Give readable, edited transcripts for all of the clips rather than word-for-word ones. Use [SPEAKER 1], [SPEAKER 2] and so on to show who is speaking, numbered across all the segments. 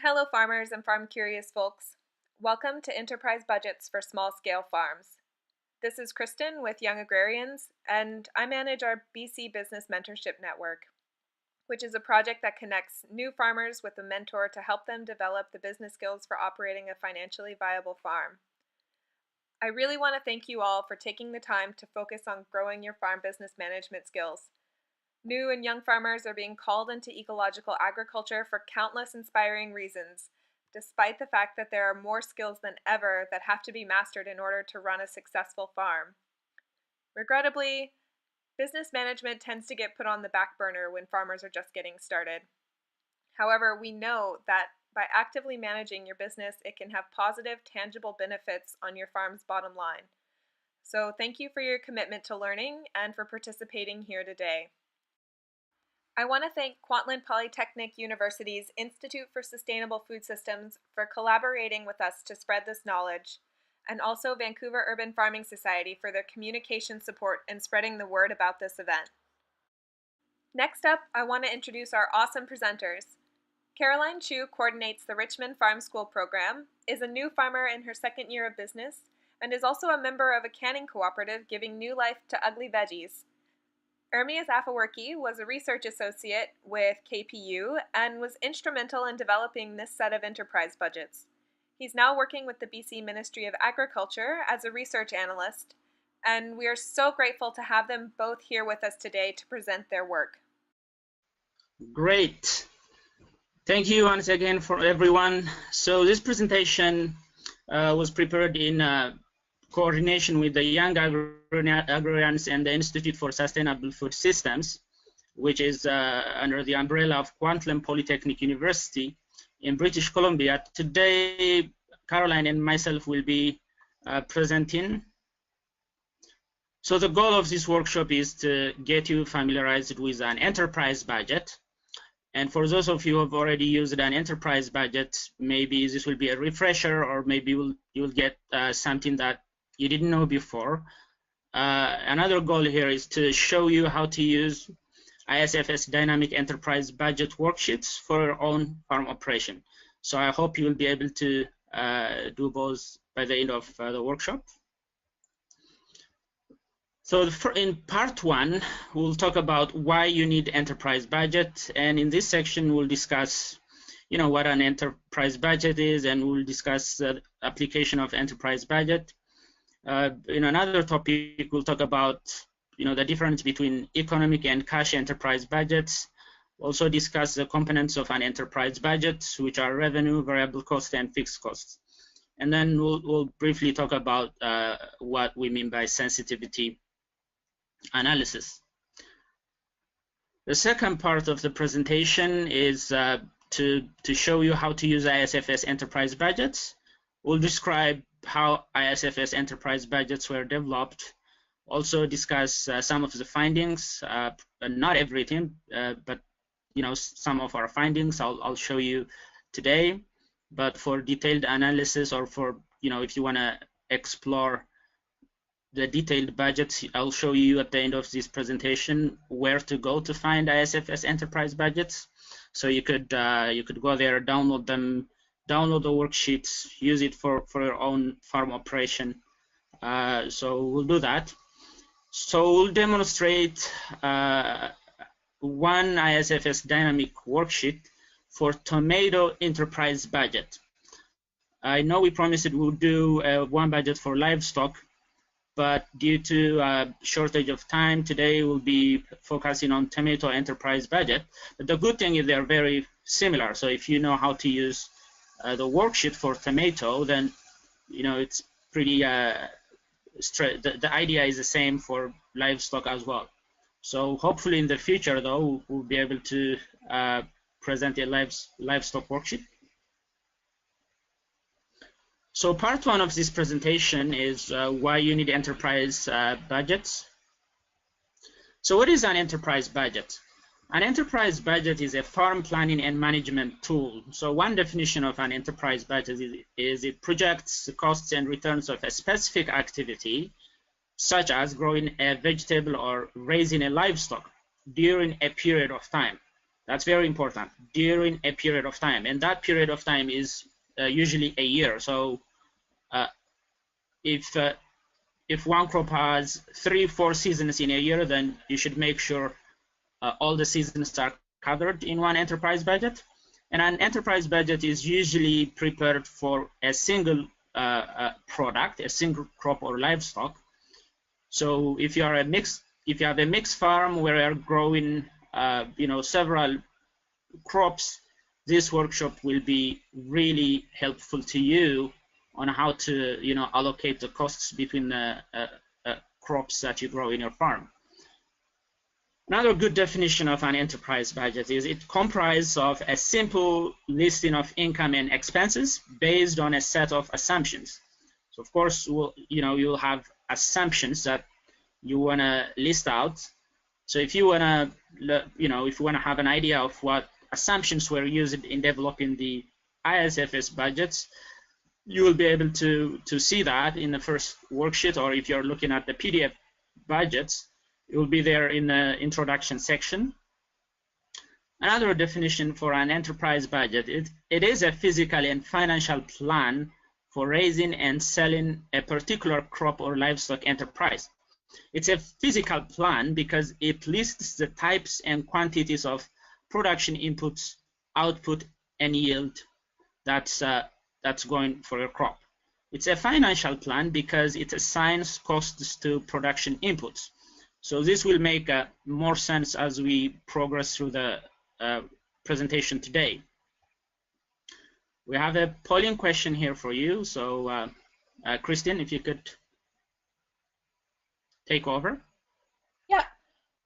[SPEAKER 1] Hello farmers and farm-curious folks. Welcome to Enterprise Budgets for Small-Scale Farms. This is Kristen with Young Agrarians, and I manage our BC Business Mentorship Network, which is a project that connects new farmers with a mentor to help them develop the business skills for operating a financially viable farm. I really want to thank you all for taking the time to focus on growing your farm business management skills. New and young farmers are being called into ecological agriculture for countless inspiring reasons, despite the fact that there are more skills than ever that have to be mastered in order to run a successful farm. Regrettably, business management tends to get put on the back burner when farmers are just getting started. However, we know that by actively managing your business, it can have positive, tangible benefits on your farm's bottom line. So thank you for your commitment to learning and for participating here today. I want to thank Kwantlen Polytechnic University's Institute for Sustainable Food Systems for collaborating with us to spread this knowledge, and also Vancouver Urban Farming Society for their communication support and spreading the word about this event. Next up, I want to introduce our awesome presenters. Caroline Chu coordinates the Richmond Farm School program, is a new farmer in her second year of business, and is also a member of a canning cooperative giving new life to ugly veggies. Ermias Afewerki was a research associate with KPU and was instrumental in developing this set of enterprise budgets. He's now working with the BC Ministry of Agriculture as a research analyst, and we are so grateful to have them both here with us today to present their work.
[SPEAKER 2] Great. Thank you once again for everyone. So this presentation was prepared in coordination with the Young Agrarians and the Institute for Sustainable Food Systems, which is under the umbrella of Kwantlen Polytechnic University in British Columbia. Today, Caroline and myself will be presenting. So the goal of this workshop is to get you familiarized with an enterprise budget. And for those of you who have already used an enterprise budget, maybe this will be a refresher, or maybe you'll get something that you didn't know before. Another goal here is to show you how to use ISFS Dynamic Enterprise Budget worksheets for your own farm operation. So I hope you will be able to do both by the end of the workshop. So in part one, we'll talk about why you need enterprise budget, and in this section we'll discuss, what an enterprise budget is, and we'll discuss the application of enterprise budget. In another topic, we'll talk about, the difference between economic and cash enterprise budgets. Also discuss the components of an enterprise budget, which are revenue, variable cost, and fixed costs. And then we'll briefly talk about what we mean by sensitivity analysis. The second part of the presentation is to show you how to use ISFS enterprise budgets. We'll describe how ISFS enterprise budgets were developed, also discuss some of the findings, not everything, but some of our findings I'll show you today. But for detailed analysis, or for if you want to explore the detailed budgets, I'll show you at the end of this presentation where to go to find ISFS enterprise budgets. So you could go there, download them, download the worksheets, use it for your own farm operation. So we'll do that. So we'll demonstrate one ISFS dynamic worksheet for tomato enterprise budget. I know we promised we'll do one budget for livestock, but due to shortage of time, today we'll be focusing on tomato enterprise budget. But the good thing is they're very similar. So if you know how to use the worksheet for tomato, then it's pretty straight. The idea is the same for livestock as well. So hopefully in the future, though, we'll be able to present a livestock worksheet. So part one of this presentation is why you need enterprise budgets. So what is an enterprise budget? An enterprise budget is a farm planning and management tool. So one definition of an enterprise budget is it projects the costs and returns of a specific activity, such as growing a vegetable or raising a livestock, during a period of time. That's very important during a period of time, and that period of time is usually a year. So uh, if one crop has 3-4 seasons in a year, then you should make sure all the seasons are covered in one enterprise budget. And an enterprise budget is usually prepared for a single product, a single crop or livestock. So if you have a mixed farm where you're growing, several crops, this workshop will be really helpful to you on how to, allocate the costs between the crops that you grow in your farm. Another good definition of an enterprise budget is it comprises of a simple listing of income and expenses based on a set of assumptions. So of course, you'll have assumptions that you want to list out. So if you want to have an idea of what assumptions were used in developing the ISFS budgets, you will be able to see that in the first worksheet, or if you're looking at the PDF budgets, it will be there in the introduction section. Another definition for an enterprise budget, it is a physical and financial plan for raising and selling a particular crop or livestock enterprise. It's a physical plan because it lists the types and quantities of production inputs, output, and yield that's going for your crop. It's a financial plan because it assigns costs to production inputs. So this will make more sense as we progress through the presentation today. We have a polling question here for you. So Christine, if you could take over.
[SPEAKER 1] Yeah.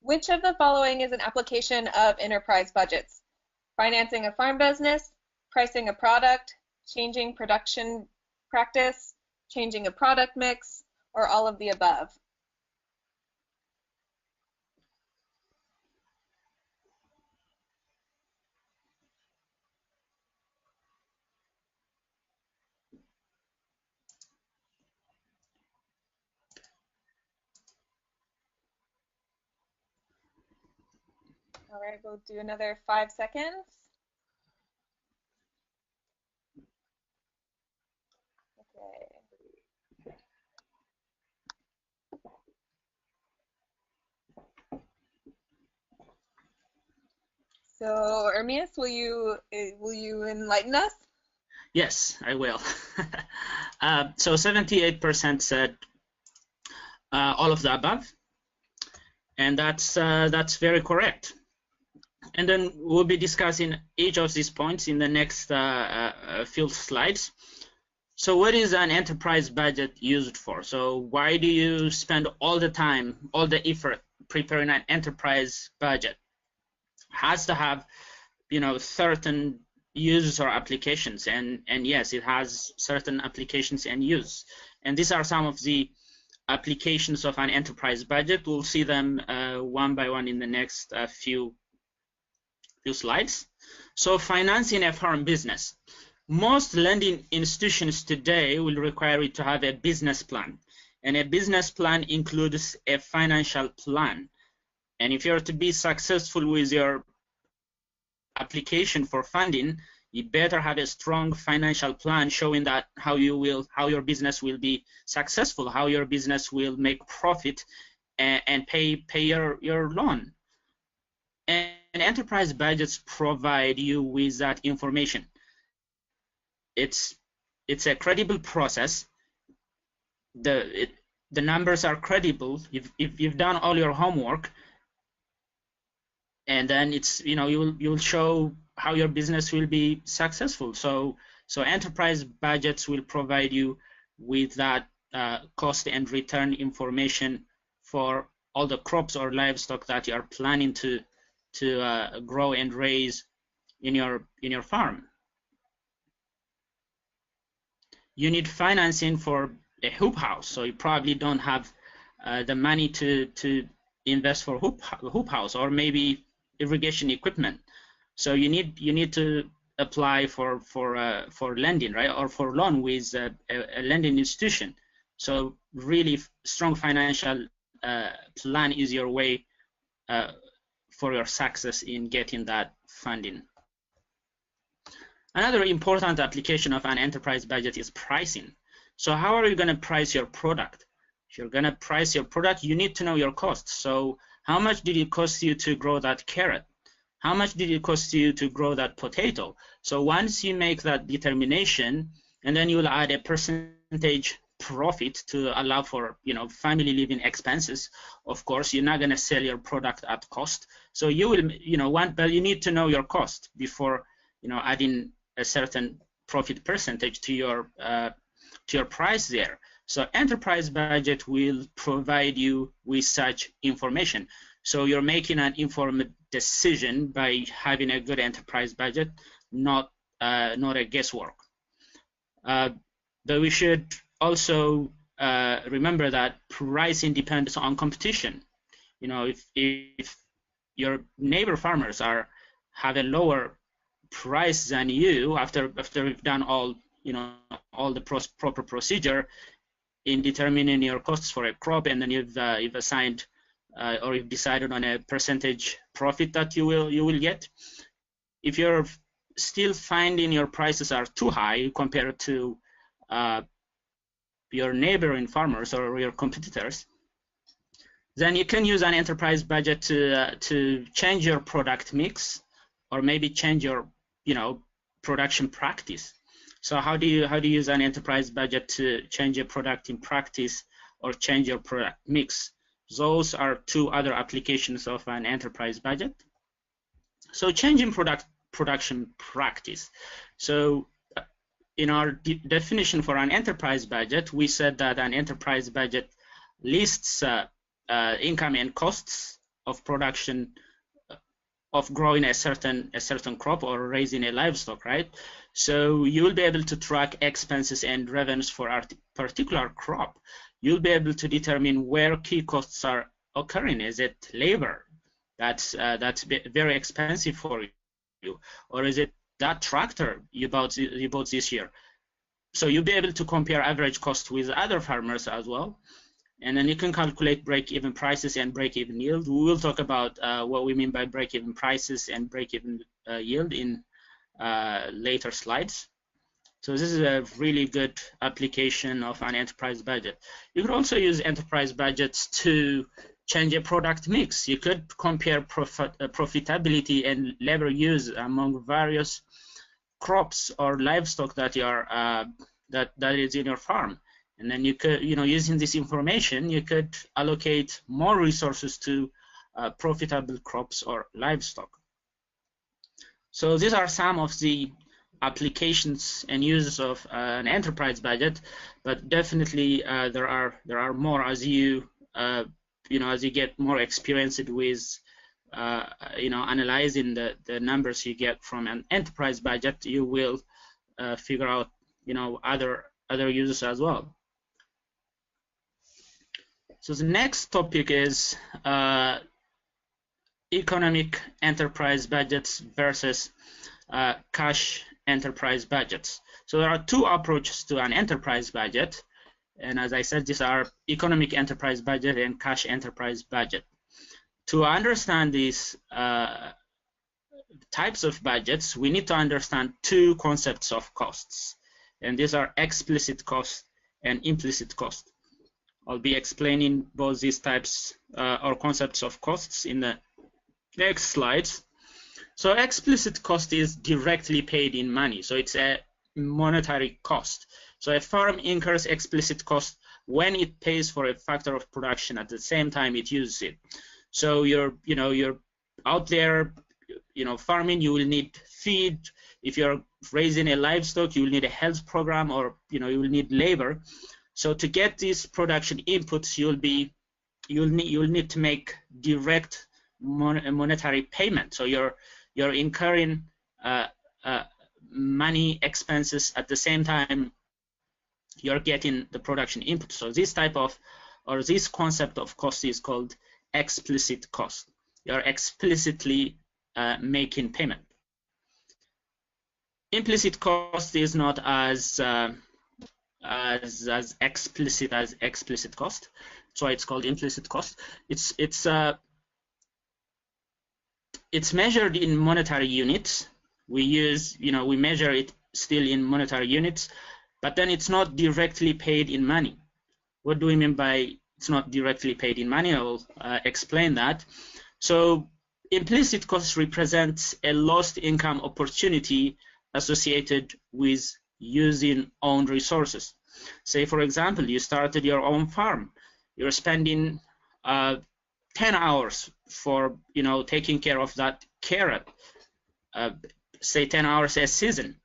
[SPEAKER 1] Which of the following is an application of enterprise budgets? Financing a farm business, pricing a product, changing production practice, changing a product mix, or all of the above? All right, we'll do another 5 seconds. Okay. So, Ermias, will you enlighten us?
[SPEAKER 2] Yes, I will. So 78% said all of the above, and that's very correct. And then we'll be discussing each of these points in the next few slides. So what is an enterprise budget used for? So why do you spend all the time, all the effort preparing an enterprise budget? It has to have, certain uses or applications, and yes, it has certain applications and use. And these are some of the applications of an enterprise budget. We'll see them one by one in the next few slides. So financing a farm business. Most lending institutions today will require you to have a business plan, and a business plan includes a financial plan. And if you're to be successful with your application for funding, you better have a strong financial plan showing that how your business will be successful, how your business will make profit and pay your loan. And enterprise budgets provide you with that information. It's a credible process. The numbers are credible if you've done all your homework, and then it's you'll show how your business will be successful. So enterprise budgets will provide you with that cost and return information for all the crops or livestock that you are planning to grow and raise in your farm. You need financing for a hoop house, so you probably don't have the money to invest for hoop house, or maybe irrigation equipment. So you need to apply for lending, right, or for loan with a lending institution. So really strong financial plan is your way for your success in getting that funding. Another important application of an enterprise budget is pricing. So how are you going to price your product? If you're going to price your product, you need to know your costs. So how much did it cost you to grow that carrot? How much did it cost you to grow that potato? So once you make that determination, and then you'll add a percentage profit to allow for, family living expenses. Of course, you're not going to sell your product at cost. So you will, but you need to know your cost before, adding a certain profit percentage to your price there. So enterprise budget will provide you with such information. So you're making an informed decision by having a good enterprise budget, not a guesswork. But we should also remember that pricing depends on competition. If your neighbor farmers have a lower price than you after you've done all the proper procedure in determining your costs for a crop, and then you've assigned or you've decided on a percentage profit that you will get. If you're still finding your prices are too high compared to your neighboring farmers or your competitors, then you can use an enterprise budget to change your product mix, or maybe change your production practice. So how do you use an enterprise budget to change your product in practice or change your product mix? Those are two other applications of an enterprise budget. So changing production practice. So in our definition for an enterprise budget, we said that an enterprise budget lists income and costs of production of growing a certain crop or raising a livestock, right? So you will be able to track expenses and revenues for a particular crop. You'll be able to determine where key costs are occurring. Is it labor that's very expensive for you, or is it that tractor you bought this year? So you'll be able to compare average cost with other farmers as well. And then you can calculate break-even prices and break-even yield. We will talk about what we mean by break-even prices and break-even yield in later slides. So this is a really good application of an enterprise budget. You could also use enterprise budgets to change a product mix. You could compare profitability and labor use among various crops or livestock that is in your farm. And then you could, using this information, you could allocate more resources to profitable crops or livestock. So these are some of the applications and uses of an enterprise budget, but definitely there are more as you get more experienced with analyzing the numbers you get from an enterprise budget. You will figure out other uses as well. So the next topic is economic enterprise budgets versus cash enterprise budgets. So there are two approaches to an enterprise budget, and as I said, these are economic enterprise budget and cash enterprise budget. To understand these types of budgets, we need to understand two concepts of costs, and these are explicit cost and implicit cost. I'll be explaining both these types or concepts of costs in the next slides. So explicit cost is directly paid in money, so it's a monetary cost. So a farm incurs explicit cost when it pays for a factor of production at the same time it uses it. So you're out there, farming. You will need feed. If you're raising a livestock, you will need a health program, or you will need labor. So to get these production inputs, you'll need to make direct monetary payment. So you're incurring money expenses at the same time you're getting the production input. So this concept of cost is called explicit cost. You're explicitly making payment. Implicit cost is not as explicit as explicit cost, so it's called implicit cost. It's it's measured in monetary units. We use, we measure it still in monetary units, but then it's not directly paid in money. What do we mean by it's not directly paid in money? I'll explain that. So implicit cost represents a lost income opportunity associated with using own resources. Say, for example, you started your own farm. You're spending 10 hours for taking care of that carrot, say 10 hours a season,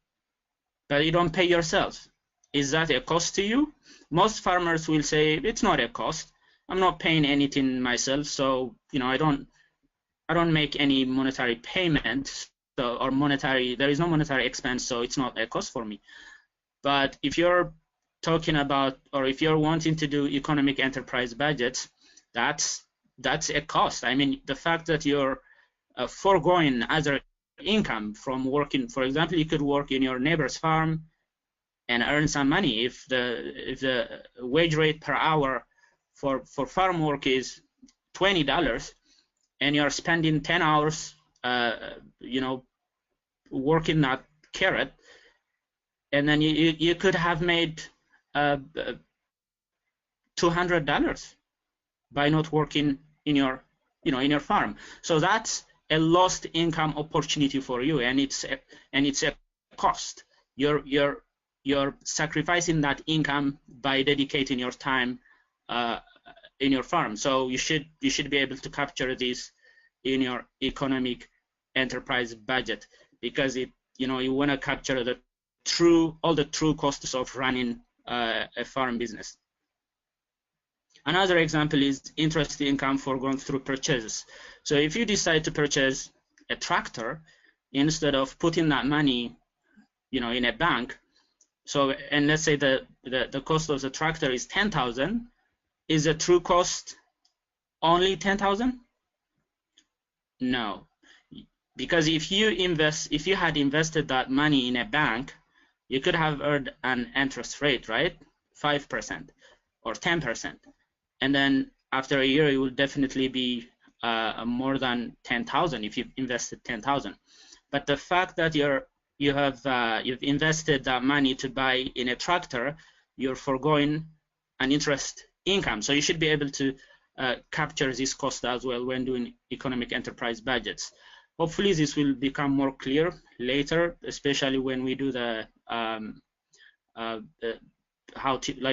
[SPEAKER 2] but you don't pay yourself. Is that a cost to you? Most farmers will say it's not a cost. I'm not paying anything myself, so I don't make any monetary payment, so there is no monetary expense, so it's not a cost for me. But if you're talking about, or if you're wanting to do economic enterprise budgets, that's a cost. I mean, the fact that you're foregoing other income from working, for example, you could work in your neighbor's farm and earn some money. If the wage rate per hour for farm work is $20, and you're spending 10 hours, working that carrot, and then you could have made $200 by not working in your farm. So that's a lost income opportunity for you, and it's a cost. You're sacrificing that income by dedicating your time in your farm. So you should be able to capture this in your economic enterprise budget, because you want to capture all the true costs of running a farm business. Another example is interest income foregone through purchases. So if you decide to purchase a tractor, instead of putting that money in a bank, and let's say the cost of the tractor is $10,000, is the true cost only $10,000? No, because if you had invested that money in a bank, you could have earned an interest rate, right? 5% or 10%, and then after a year it will definitely be more than 10,000 if you've invested 10,000. But the fact that you've invested that money to buy in a tractor, you're foregoing an interest income. So you should be able to capture this cost as well when doing economic enterprise budgets. Hopefully this will become more clear later, especially when we do the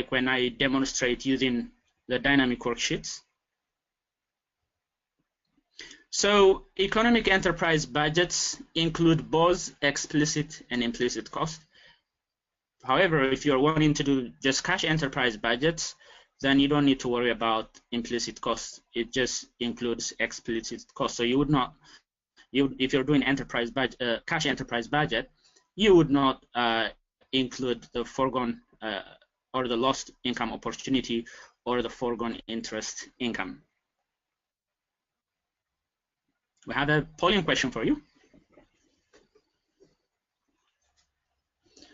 [SPEAKER 2] when I demonstrate using the dynamic worksheets. So economic enterprise budgets include both explicit and implicit cost. However, if you're wanting to do just cash enterprise budgets, then you don't need to worry about implicit costs. It just includes explicit costs. So if you're doing cash enterprise budget, you would not include the foregone or the lost income opportunity or the foregone interest income. We have a polling question for you.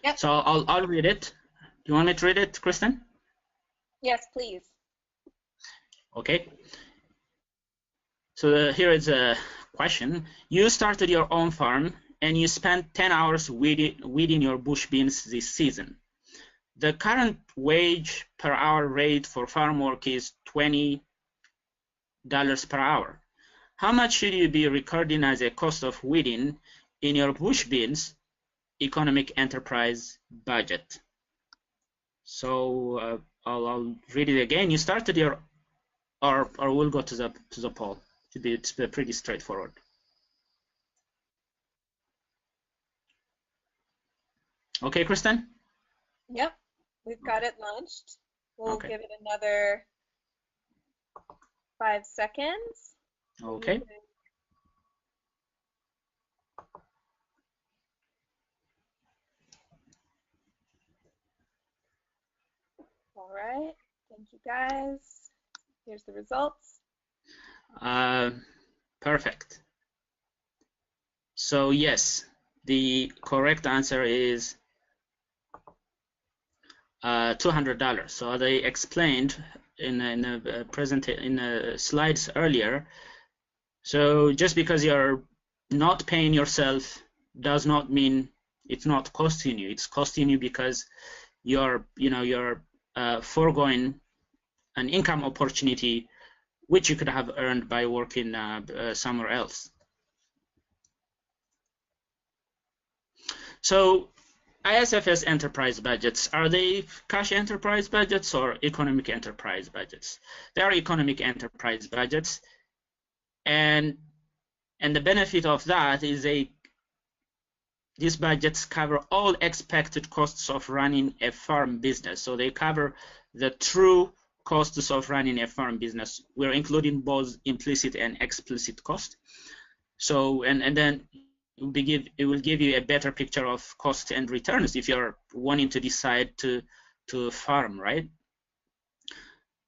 [SPEAKER 1] Yep.
[SPEAKER 2] So I'll read it. Do you want me to read it, Kristen?
[SPEAKER 1] Yes, please.
[SPEAKER 2] Okay. So here is a question. You started your own farm and you spent 10 hours weeding your bush beans this season. The current wage per hour rate for farm work is $20 per hour. How much should you be recording as a cost of weeding in your bush beans economic enterprise budget? So I'll read it again. You started your, or we'll go to the poll. It's pretty straightforward. Okay, Kristen?
[SPEAKER 1] Yep, we've got it launched. We'll give it another 5 seconds.
[SPEAKER 2] Okay.
[SPEAKER 1] All right, thank you guys. Here's the results.
[SPEAKER 2] Perfect. So yes, the correct answer is $200. So they explained in the slides earlier. So just because you're not paying yourself does not mean it's not costing you. It's costing you because you're foregoing an income opportunity which you could have earned by working somewhere else. So ISFS enterprise budgets, are they cash enterprise budgets or economic enterprise budgets? They are economic enterprise budgets, and the benefit of that is these budgets cover all expected costs of running a farm business. So they cover the true costs of running a farm business. We're including both implicit and explicit cost. So and then it will give you a better picture of cost and returns if you're wanting to decide to farm, right?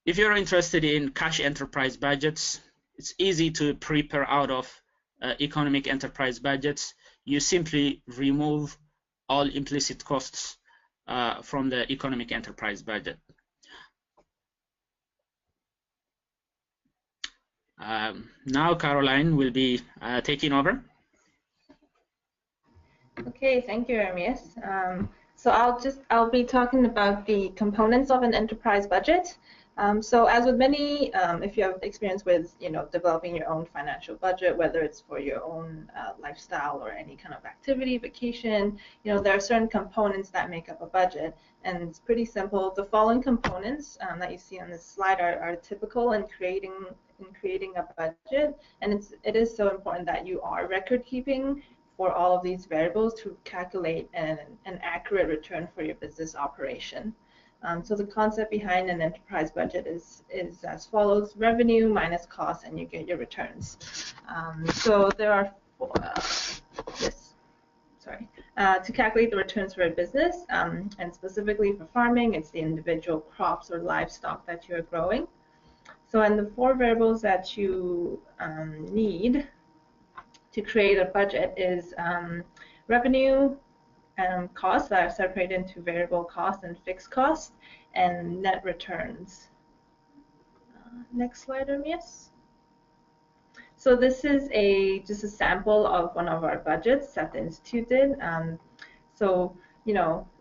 [SPEAKER 2] If you're interested in cash enterprise budgets, it's easy to prepare out of economic enterprise budgets. You simply remove all implicit costs from the economic enterprise budget. Now Caroline will be taking over.
[SPEAKER 3] Okay, thank you, Ermias. So I'll be talking about the components of an enterprise budget. So as with many, if you have experience with, developing your own financial budget, whether it's for your own lifestyle or any kind of activity, vacation, there are certain components that make up a budget, and it's pretty simple. The following components that you see on this slide are typical in creating a budget, and it is so important that you are record keeping for all of these variables to calculate an accurate return for your business operation. So the concept behind an enterprise budget is as follows: revenue minus cost, and you get your returns. So there are to calculate the returns for a business, and specifically for farming, it's the individual crops or livestock that you're growing. So, and the four variables that you need to create a budget is revenue, costs that are separated into variable costs and fixed costs, and net returns. Next slide, Ermias. So this is just a sample of one of our budgets that the Institute did. So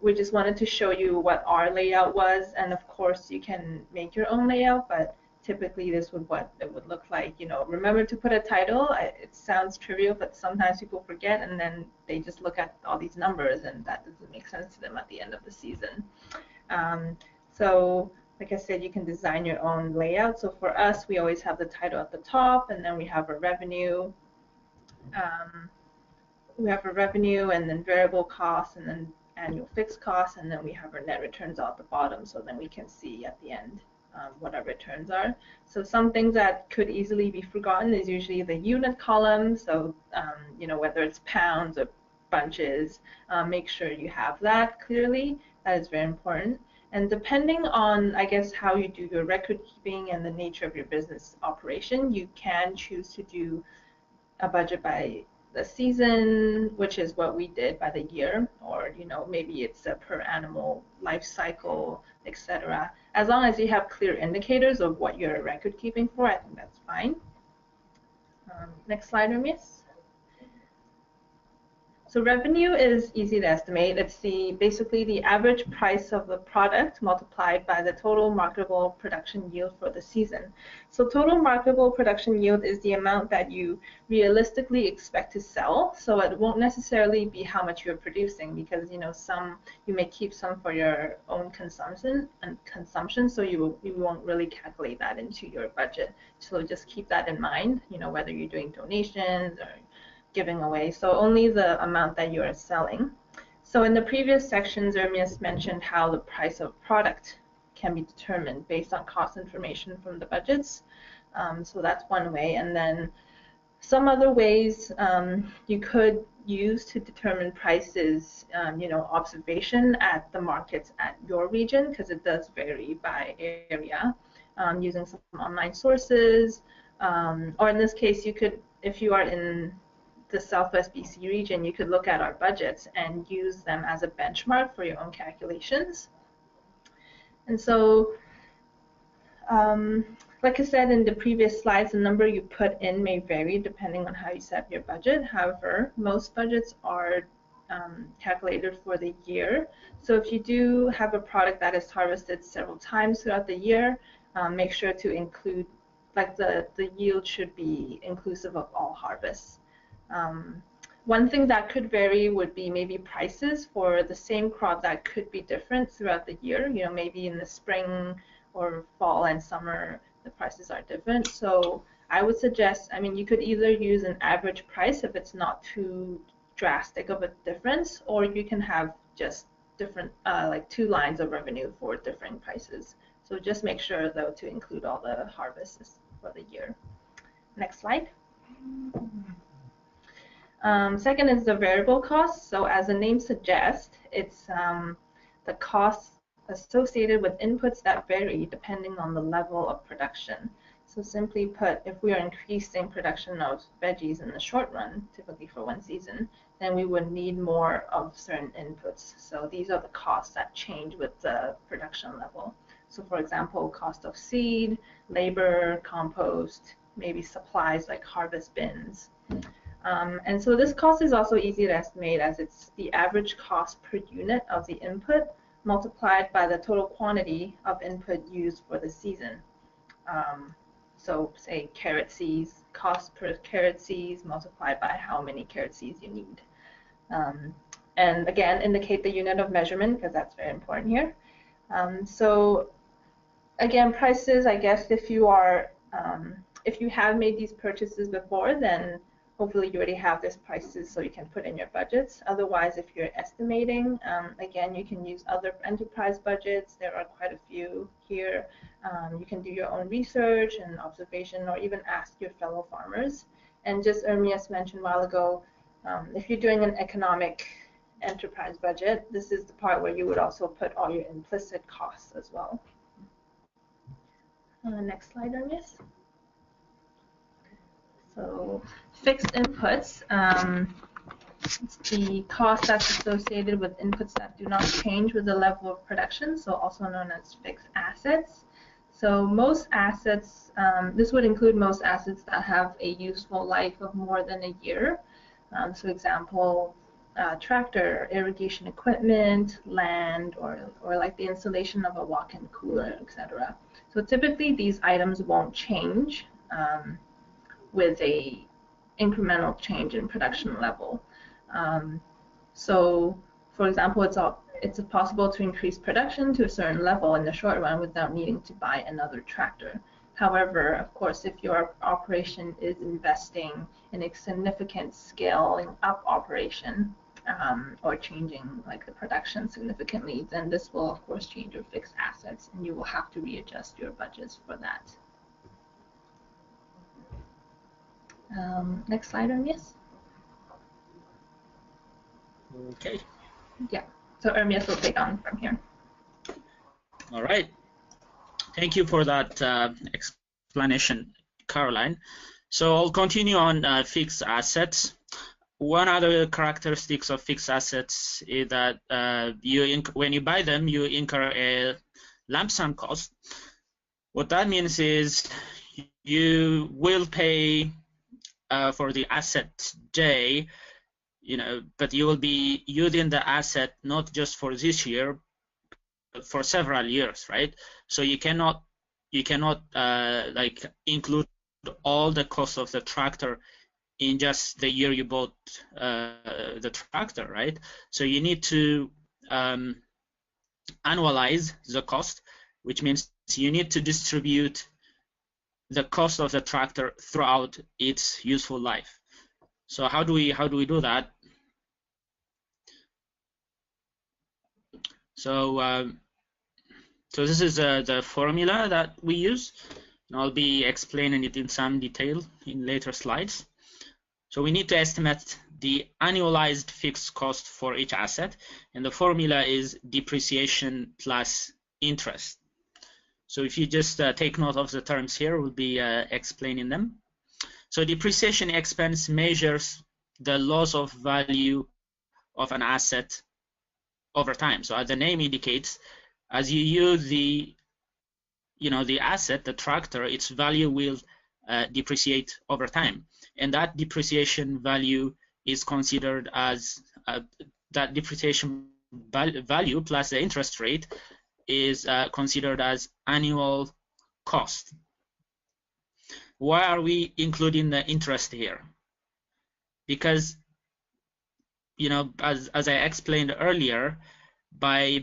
[SPEAKER 3] we just wanted to show you what our layout was, and of course you can make your own layout, but typically this would what it would look like. Remember to put a title. It sounds trivial, but sometimes people forget, and then they just look at all these numbers, and that doesn't make sense to them at the end of the season. So like I said, you can design your own layout. So for us, we always have the title at the top, and then we have our revenue. We have our revenue, and then variable costs, and then annual fixed costs, and then we have our net returns at the bottom, so then we can see at the end what our returns are. So some things that could easily be forgotten is usually the unit column. So whether it's pounds or bunches, make sure you have that clearly. That is very important. And depending on, I guess, how you do your record keeping and the nature of your business operation, you can choose to do a budget by the season, which is what we did, by the year, or maybe it's a per animal life cycle, etc. As long as you have clear indicators of what you're record keeping for, I think that's fine. Next slide, Ermias. So revenue is easy to estimate. It's basically the average price of the product multiplied by the total marketable production yield for the season. So total marketable production yield is the amount that you realistically expect to sell. So it won't necessarily be how much you're producing, because you may keep some for your own consumption, so you won't really calculate that into your budget. So just keep that in mind, whether you're doing donations or giving away, so only the amount that you are selling. So in the previous sections, Ermias mentioned how the price of product can be determined based on cost information from the budgets. So that's one way, and then some other ways you could use to determine prices, observation at the markets at your region, because it does vary by area, using some online sources, or in this case, you could, if you are in the Southwest BC region, you could look at our budgets and use them as a benchmark for your own calculations. And so Like I said in the previous slides, the number you put in may vary depending on how you set your budget. However, most budgets are calculated for the year. So if you do have a product that is harvested several times throughout the year, make sure to include, like the yield should be inclusive of all harvests. One thing that could vary would be maybe prices for the same crop that could be different throughout the year. You know, maybe in the spring or fall and summer, the prices are different. So I would suggest, I mean, you could either use an average price if it's not too drastic of a difference, or you can have just different, like 2 lines of revenue for different prices. So just make sure, though, to include all the harvests for the year. Next slide. Second is the variable cost. So as the name suggests, it's the costs associated with inputs that vary depending on the level of production. So simply put, if we are increasing production of veggies in the short run, typically for one season, then we would need more of certain inputs. So these are the costs that change with the production level. So for example, cost of seed, labor, compost, maybe supplies like harvest bins. And so this cost is also easy to estimate, as it's the average cost per unit of the input multiplied by the total quantity of input used for the season. So say carrot seeds, cost per carrot seeds multiplied by how many carrot seeds you need. And again, indicate the unit of measurement, because that's very important here. So again, prices, I guess if you have made these purchases before, then hopefully you already have these prices so you can put in your budgets. Otherwise, if you're estimating, again, you can use other enterprise budgets. There are quite a few here. You can do your own research and observation, or even ask your fellow farmers. And just Ermias mentioned a while ago, if you're doing an economic enterprise budget, this is the part where you would also put all your implicit costs as well. Next slide, Ermias. So fixed inputs, it's the cost that's associated with inputs that do not change with the level of production, so also known as fixed assets. So most assets, this would include most assets that have a useful life of more than a year. So example, tractor, irrigation equipment, land, or like the installation of a walk-in cooler, etc. So typically these items won't change with a incremental change in production level. So for example, it's possible to increase production to a certain level in the short run without needing to buy another tractor. However, of course, if your operation is investing in a significant scaling up operation, or changing like the production significantly, then this will of course change your fixed assets, and you will have to readjust your budgets for that. Next slide, Ermias.
[SPEAKER 2] Okay.
[SPEAKER 3] Yeah, so Ermias will take on from here.
[SPEAKER 2] All right. Thank you for that explanation, Caroline. So I'll continue on fixed assets. One other characteristics of fixed assets is that when you buy them, you incur a lump sum cost. What that means is you will pay for the asset J, but you will be using the asset not just for this year, but for several years, right? So you cannot like include all the cost of the tractor in just the year you bought the tractor, right? So you need to annualize the cost, which means you need to distribute the cost of the tractor throughout its useful life. So how do we do that? So so this is the formula that we use, and I'll be explaining it in some detail in later slides. So we need to estimate the annualized fixed cost for each asset, and the formula is depreciation plus interest. So if you just take note of the terms here, we'll be explaining them. So depreciation expense measures the loss of value of an asset over time. So as the name indicates, as you use the the asset, the tractor, its value will depreciate over time, and that depreciation value is considered as that depreciation value plus the interest rate is considered as annual cost. Why are we including the interest here? Because as I explained earlier, by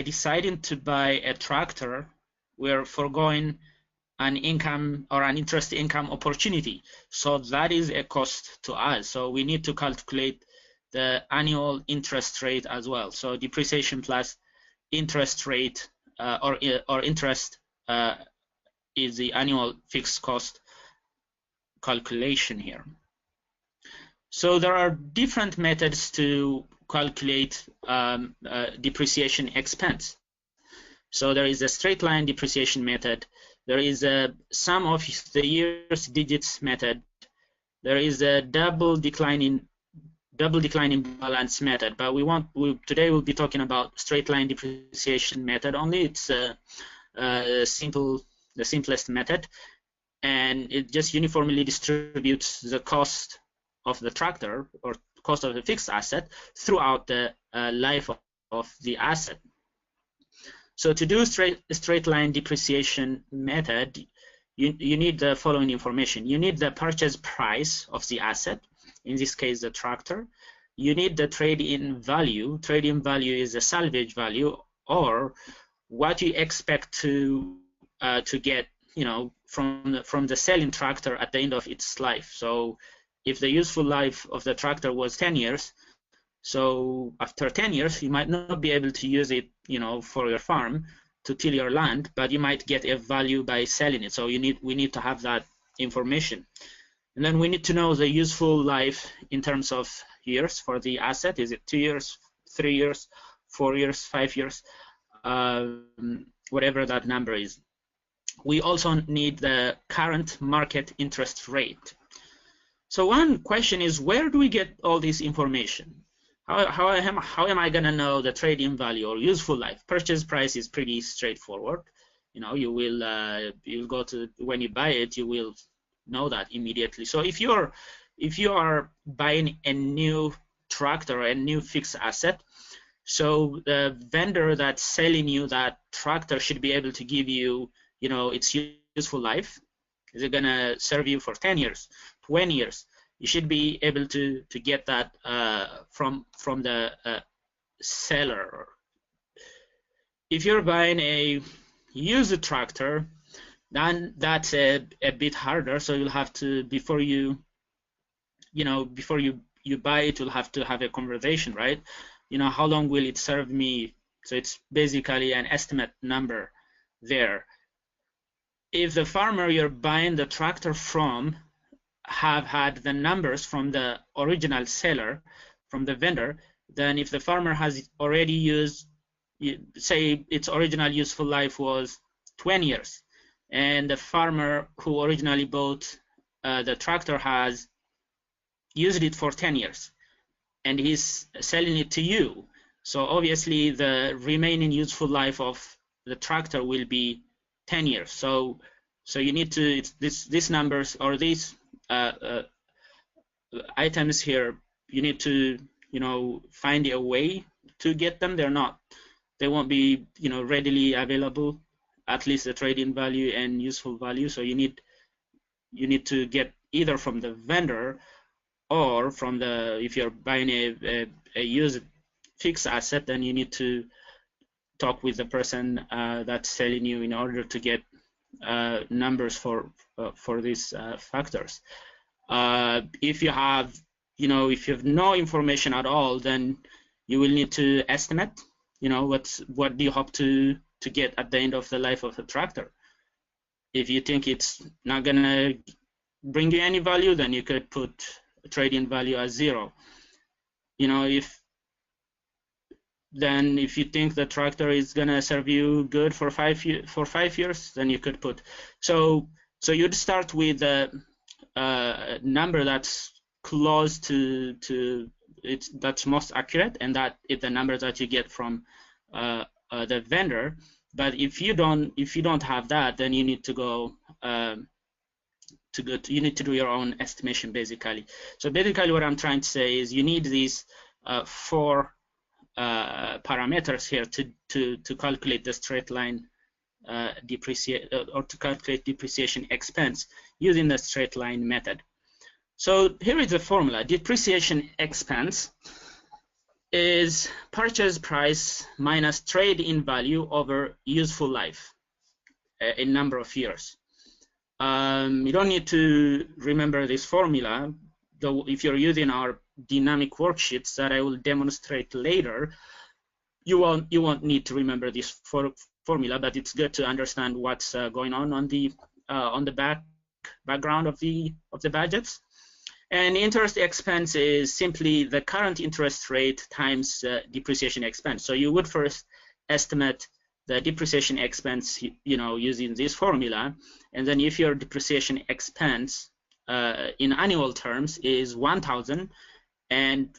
[SPEAKER 2] deciding to buy a tractor, we're foregoing an income or an interest income opportunity. So that is a cost to us. So we need to calculate the annual interest rate as well. So depreciation plus interest rate or interest is the annual fixed cost calculation here. So there are different methods to calculate depreciation expense. So there is a straight line depreciation method. There is a sum of the year's digits method. There is a double declining balance method. But today we'll be talking about straight line depreciation method only. It's the simplest method, and it just uniformly distributes the cost of the tractor or cost of the fixed asset throughout the life of the asset. So to do straight line depreciation method, you need the following information. You need the purchase price of the asset, in this case the tractor. You need the trade-in value. Trade-in value is the salvage value, or what you expect to get from the selling tractor at the end of its life. So if the useful life of the tractor was 10 years, so after 10 years, you might not be able to use it, for your farm to till your land, but you might get a value by selling it. So we need to have that information. And then we need to know the useful life in terms of years for the asset. Is it 2 years, 3 years, 4 years, 5 years, whatever that number is. We also need the current market interest rate. So one question is, where do we get all this information? How am I going to know the trade-in value or useful life? Purchase price is pretty straightforward. You'll go to, when you buy it, you will know that immediately. So if you are buying a new tractor, a new fixed asset, so the vendor that's selling you that tractor should be able to give you, its useful life. Is it going to serve you for 10 years, 20 years? You should be able to get that from the seller. If you're buying a used tractor, then that's a bit harder. So you'll have to, before you buy it, you'll have to have a conversation, right? How long will it serve me? So it's basically an estimate number there. If the farmer you're buying the tractor from have had the numbers from the original seller, from the vendor, then if the farmer has already used, say its original useful life was 20 years, and the farmer who originally bought the tractor has used it for 10 years, and he's selling it to you, so obviously the remaining useful life of the tractor will be 10 years. So you need to, these numbers or these items here, you need to find a way to get them. They won't be readily available, at least the trade-in value and useful value. So you need to get either from the vendor or from the, if you're buying a used fixed asset, then you need to talk with the person that's selling you in order to get numbers for these factors. If you have no information at all, then you will need to estimate. What do you hope to get at the end of the life of the tractor? If you think it's not gonna bring you any value, then you could put trade-in value as 0. If you think the tractor is gonna serve you good for 5 years, then you could put. So you'd start with a number that's close to that's most accurate, and that is the number that you get from the vendor. But if you don't have that, then you need to go you need to do your own estimation basically. So basically what I'm trying to say is you need these 4 parameters here to calculate the straight line or to calculate depreciation expense using the straight line method. So here is the formula. Depreciation expense is purchase price minus trade-in value over useful life in number of years. You don't need to remember this formula, though if you're using our dynamic worksheets that I will demonstrate later, you won't need to remember this formula, but it's good to understand what's going on the background of the budgets. And interest expense is simply the current interest rate times depreciation expense. So you would first estimate the depreciation expense, using this formula, and then if your depreciation expense in annual terms is 1,000, and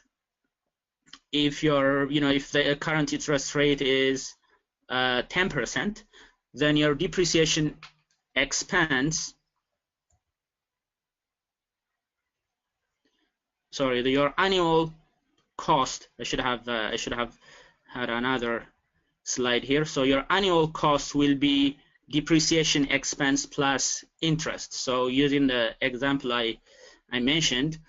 [SPEAKER 2] if if the current interest rate is 10%, then your depreciation expense, your annual cost. I should have had another slide here. So your annual cost will be depreciation expense plus interest. So using the example I mentioned,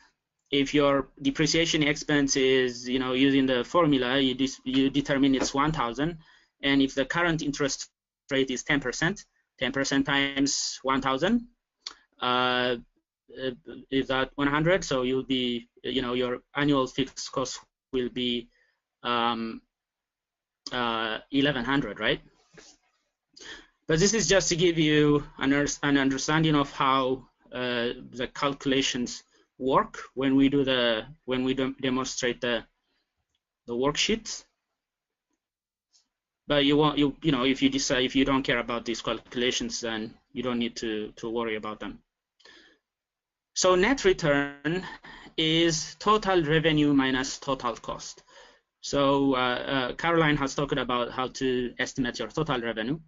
[SPEAKER 2] if your depreciation expense is, using the formula, you determine it's 1,000, and if the current interest rate is 10%, 10% times 1,000 is that 100. So you'll be, your annual fixed cost will be 1,100, right? But this is just to give you an understanding of how the calculations work when we demonstrate the worksheets. But if you don't care about these calculations, then you don't need to worry about them. So net return is total revenue minus total cost. So Caroline has talked about how to estimate your total revenue.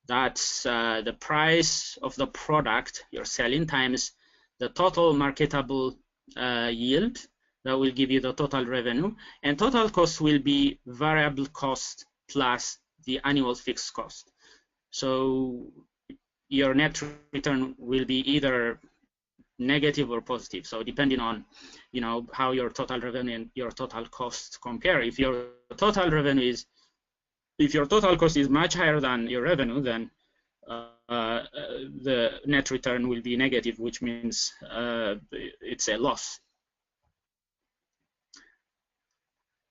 [SPEAKER 2] That's the price of the product you're selling times the total marketable yield. That will give you the total revenue. And total cost will be variable cost plus the annual fixed cost. So your net return will be either negative or positive. So depending on, how your total revenue and your total cost compare. If your total cost is much higher than your revenue, then the net return will be negative, which means it's a loss.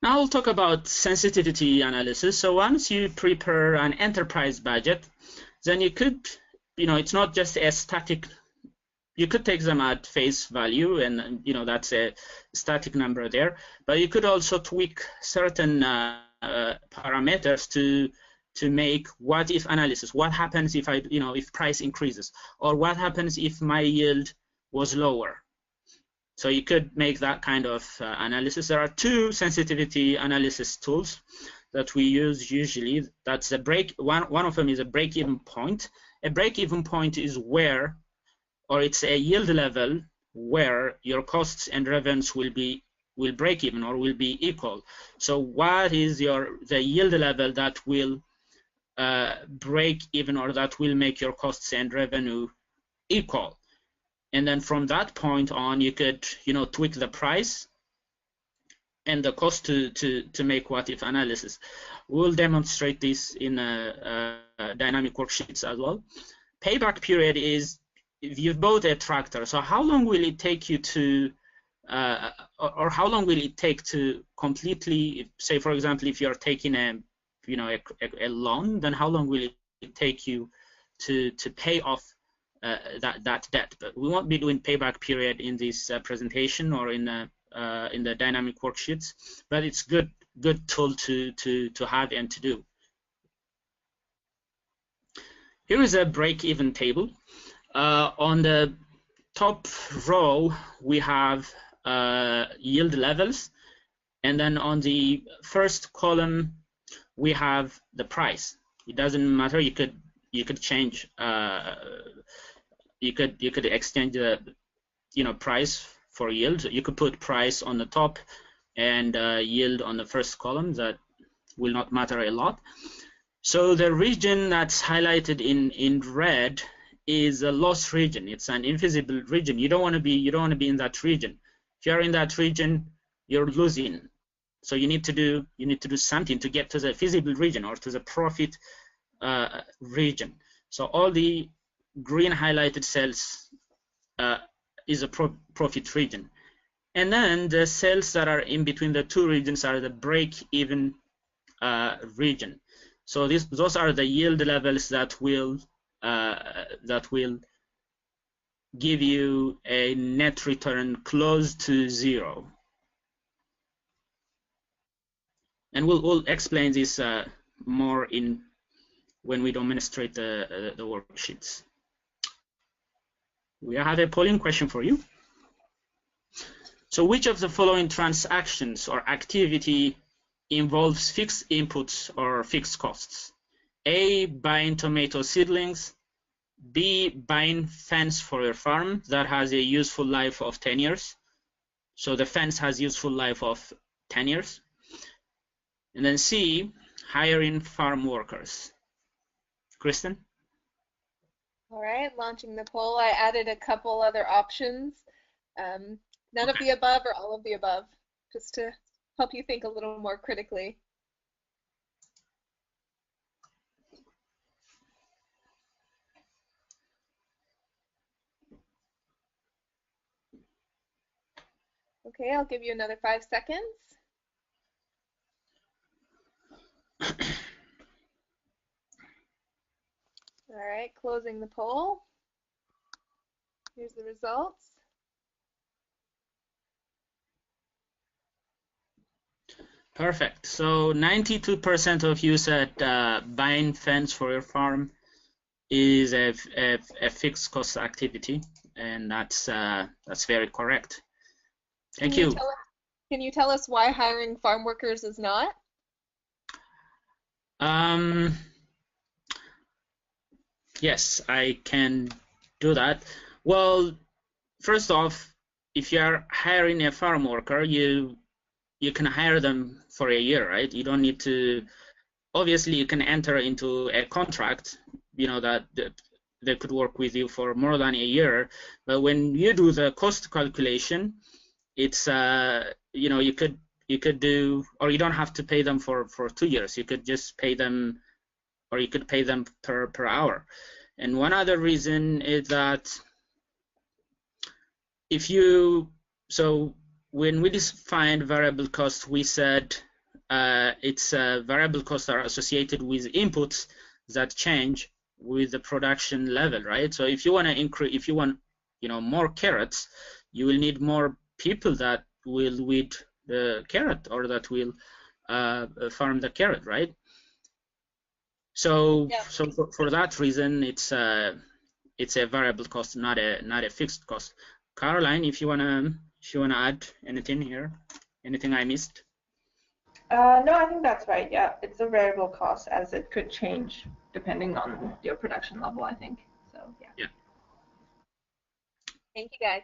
[SPEAKER 2] Now we'll talk about sensitivity analysis. So once you prepare an enterprise budget, then you could, it's not just a static. You could take them at face value, and that's a static number there. But you could also tweak certain parameters to make what-if analysis. What happens if if price increases, or what happens if my yield was lower? So you could make that kind of analysis. There are 2 sensitivity analysis tools that we use usually. That's one of them is a break-even point. A break-even point is where, or it's a yield level where your costs and revenues will break even or will be equal. So what is the yield level that will break even, or that will make your costs and revenue equal? And then from that point on, you could tweak the price and the cost to make what-if analysis. We'll demonstrate this in dynamic worksheets as well. Payback period is if you've bought a tractor. So how long will it take you to, or how long will it take to completely, say for example, if you're taking a loan, then how long will it take you to pay off that debt? But we won't be doing payback period in this presentation or in the dynamic worksheets, but it's good tool to have and to do. Here is a break-even table. On the top row we have yield levels, and then on the first column we have the price. It doesn't matter. You could change. You could exchange the price for yield. You could put price on the top and yield on the first column. That will not matter a lot. So the region that's highlighted in red is a loss region. It's an invisible region. You don't want to be in that region. If you're in that region, you're losing. So you need to do something to get to the visible region or to the profit region. So all the green highlighted cells is a profit region. And then the cells that are in between the two regions are the break-even region. So those are the yield levels that will give you a net return close to zero. And we'll explain this more when we demonstrate the worksheets. We have a polling question for you. So which of the following transactions or activity involves fixed inputs or fixed costs? A, buying tomato seedlings. B, buying fence for your farm that has a useful life of 10 years. So the fence has useful life of 10 years. And then C, hiring farm workers. Kristen?
[SPEAKER 1] All right, launching the poll. I added a couple other options. None of the above or all of the above, just to help you think a little more critically. Okay, I'll give you another 5 seconds. All right, closing the poll. Here's the results.
[SPEAKER 2] Perfect. So 92% of you said buying fence for your farm is a fixed cost activity, and that's very correct. Thank you.
[SPEAKER 1] Can you tell us why hiring farm workers is not?
[SPEAKER 2] Yes, I can do that. Well, first off, if you're hiring a farm worker, you can hire them for a year, right? You don't need to. Obviously, you can enter into a contract, that they could work with you for more than a year. But when you do the cost calculation, it's you could do, or you don't have to pay them for 2 years. You could just pay them, or you could pay them per hour. And one other reason is that when we defined variable cost, we said it's variable costs are associated with inputs that change with the production level, right? So if you want to increase, if you want, more carrots, you will need more people that will weed the carrot or that will farm the carrot, right? So, yeah. So for that reason, it's a variable cost, not a fixed cost. Caroline, if you wanna add anything here, anything I missed?
[SPEAKER 3] No, I think that's right. Yeah, it's a variable cost as it could change depending on your production level, I think. So yeah.
[SPEAKER 2] Yeah.
[SPEAKER 1] Thank you, guys.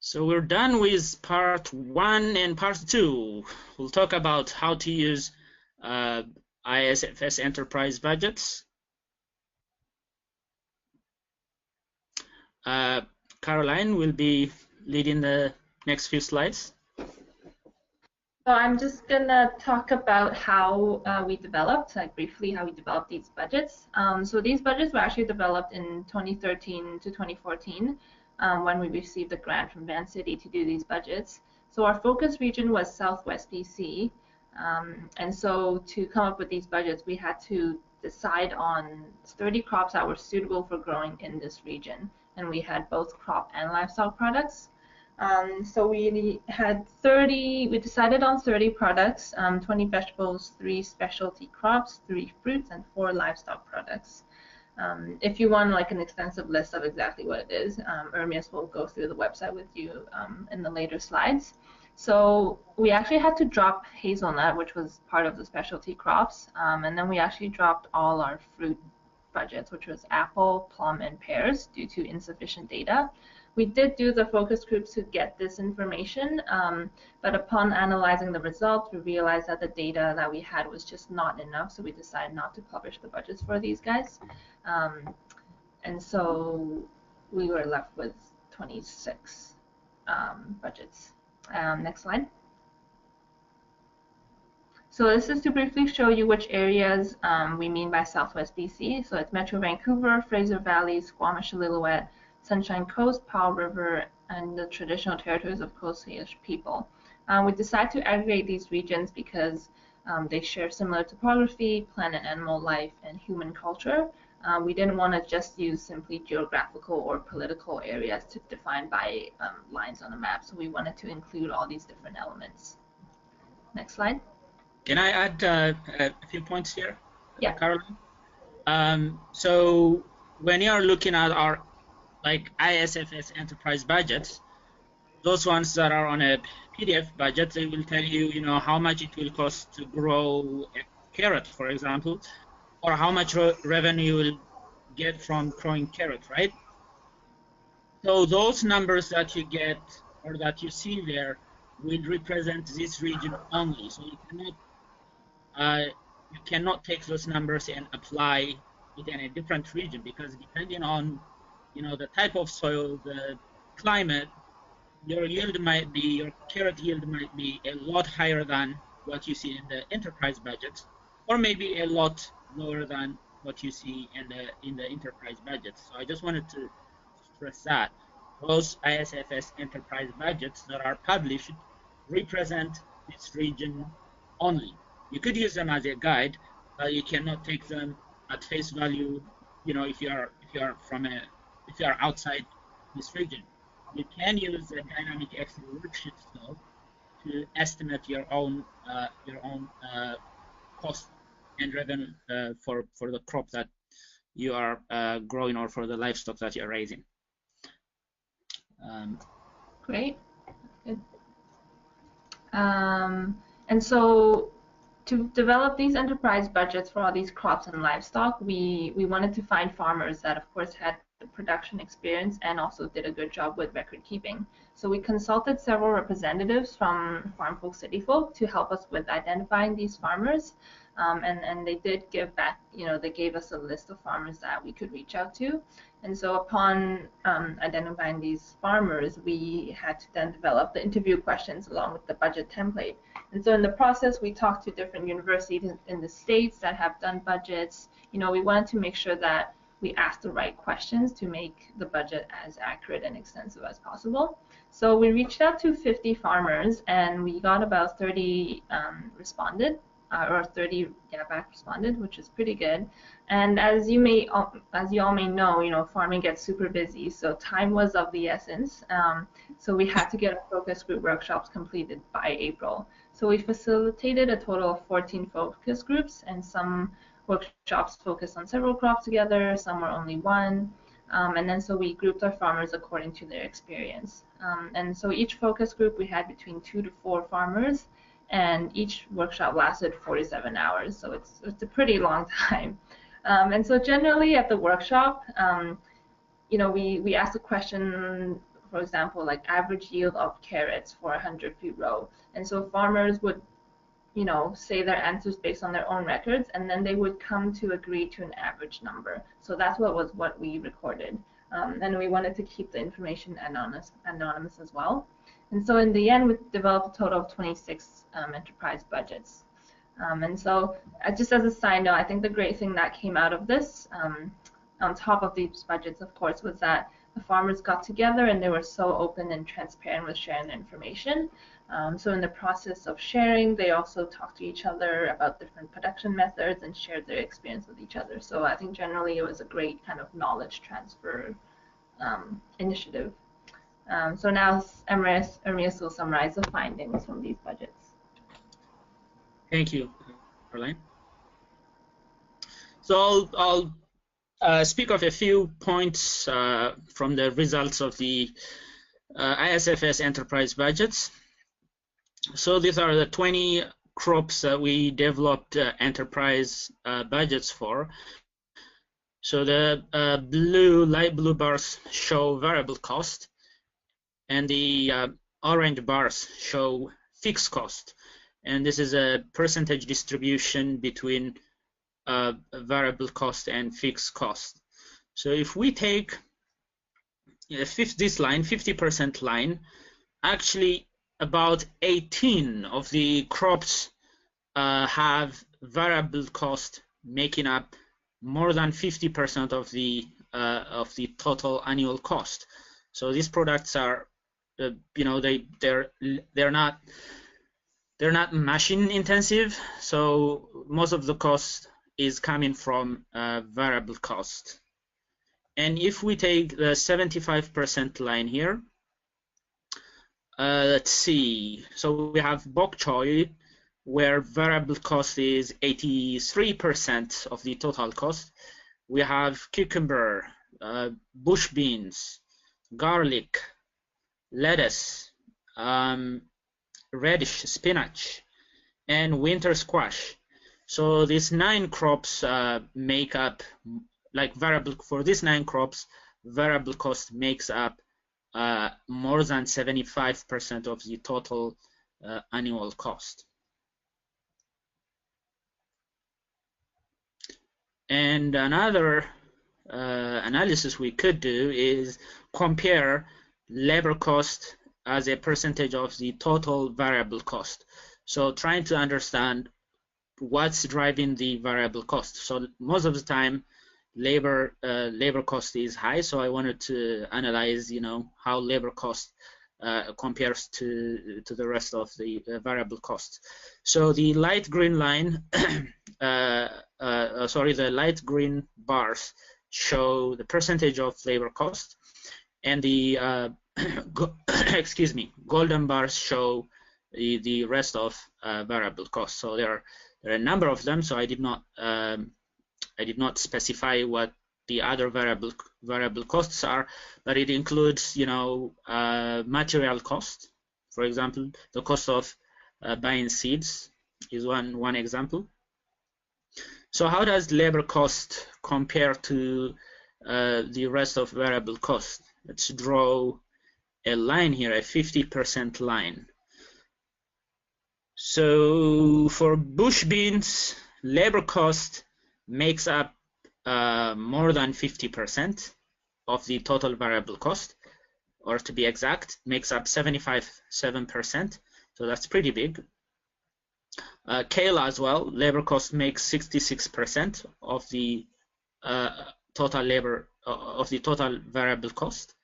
[SPEAKER 2] So we're done with part 1 and part 2. We'll talk about how to use ISFS enterprise budgets. Caroline will be leading the next few slides.
[SPEAKER 3] So I'm just gonna talk about how we developed, briefly how we developed these budgets. So these budgets were actually developed in 2013 to 2014 when we received a grant from Van City to do these budgets. So our focus region was Southwest BC, and so to come up with these budgets, we had to decide on 30 crops that were suitable for growing in this region, and we had both crop and livestock products. So we decided on 30 products, 20 vegetables, 3 specialty crops, 3 fruits, and 4 livestock products. If you want an extensive list of exactly what it is, Ermias will go through the website with you in the later slides. So we actually had to drop hazelnut, which was part of the specialty crops, and then we actually dropped all our fruit budgets, which was apple, plum, and pears, due to insufficient data. We did do the focus groups to get this information, but upon analyzing the results, we realized that the data that we had was just not enough, so we decided not to publish the budgets for these guys. And so we were left with 26 budgets. Next slide. So this is to briefly show you which areas we mean by Southwest BC. So it's Metro Vancouver, Fraser Valley, Squamish, Lillooet, Sunshine Coast, Powell River, and the traditional territories of Coast Salish people. We decided to aggregate these regions because they share similar topography, plant and animal life, and human culture. We didn't want to just use simply geographical or political areas to define by lines on a map, so we wanted to include all these different elements. Next slide.
[SPEAKER 2] Can I add a few points here,
[SPEAKER 3] yeah.
[SPEAKER 2] Caroline? So when you're looking at our ISFS enterprise budgets, those ones that are on a PDF budget, they will tell you, how much it will cost to grow a carrot, for example, or how much revenue you will get from growing carrot, right? So those numbers that you get or that you see there will represent this region only. So you cannot take those numbers and apply it in a different region, because depending on the type of soil, the climate, your carrot yield might be a lot higher than what you see in the enterprise budgets, or maybe a lot lower than what you see in the enterprise budgets. So I just wanted to stress that those ISFS enterprise budgets that are published represent this region only. You could use them as a guide, but you cannot take them at face value. If you are outside this region, you can use the dynamic Excel worksheets though to estimate your own cost and revenue for the crop that you are growing, or for the livestock that you're raising.
[SPEAKER 3] Great. Good. And so to develop these enterprise budgets for all these crops and livestock, we wanted to find farmers that, of course, had the production experience and also did a good job with record keeping. So we consulted several representatives from Farm Folk City Folk to help us with identifying these farmers, and they did give back, they gave us a list of farmers that we could reach out to. And so upon identifying these farmers, we had to then develop the interview questions along with the budget template. And so in the process, we talked to different universities in the States that have done budgets. We wanted to make sure that we asked the right questions to make the budget as accurate and extensive as possible. So we reached out to 50 farmers, and we got about 30 responded. Or 30 back responded, which is pretty good. And as you all may know, farming gets super busy, so time was of the essence. So we had to get our focus group workshops completed by April. So we facilitated a total of 14 focus groups, and some workshops focused on several crops together, some were only one. And then so we grouped our farmers according to their experience. And so each focus group, we had between 2 to 4 farmers, and each workshop lasted 47 hours, so it's a pretty long time. And so generally at the workshop, we asked a question, for example, like average yield of carrots for 100 feet row. And so farmers would, say their answers based on their own records, and then they would come to agree to an average number. So that's what we recorded. And we wanted to keep the information anonymous as well. And so in the end, we developed a total of 26 enterprise budgets. And so just as a side note, I think the great thing that came out of this, on top of these budgets, of course, was that the farmers got together and they were so open and transparent with sharing the information. So in the process of sharing, they also talked to each other about different production methods and shared their experience with each other. So I think generally it was a great kind of knowledge transfer initiative. So now Ermias will summarize the findings from these budgets.
[SPEAKER 2] Thank you, Caroline. So I'll speak of a few points from the results of the ISFS enterprise budgets. So these are the 20 crops that we developed enterprise budgets for. So the light blue bars show variable cost, and the orange bars show fixed cost. And this is a percentage distribution between variable cost and fixed cost. So if we take this line, 50% line, actually about 18 of the crops have variable cost making up more than 50% of the total annual cost. So these products are, they're not machine intensive. So most of the cost is coming from variable cost. And if we take the 75% line here, let's see. So we have bok choy, where variable cost is 83% of the total cost. We have cucumber, bush beans, garlic, lettuce, radish, spinach, and winter squash. So these 9 crops make up, like variable, for these 9 crops, variable cost makes up more than 75% of the total annual cost. And another analysis we could do is compare labor cost as a percentage of the total variable cost. So trying to understand what's driving the variable cost. So most of the time, labor cost is high. So I wanted to analyze, how labor cost compares to the rest of the variable costs. So the light green line, the light green bars show the percentage of labor cost, and the golden bars show the rest of variable cost. So there are a number of them. So I did not specify what the other variable costs are, but it includes, material cost. For example, the cost of buying seeds is one example. So how does labor cost compare to the rest of variable cost? Let's draw a line here, a 50% line. So for bush beans, labor cost makes up more than 50% of the total variable cost, or to be exact, makes up 7%. So that's pretty big. Kale as well, labor cost makes 66% of the total labor of the total variable cost.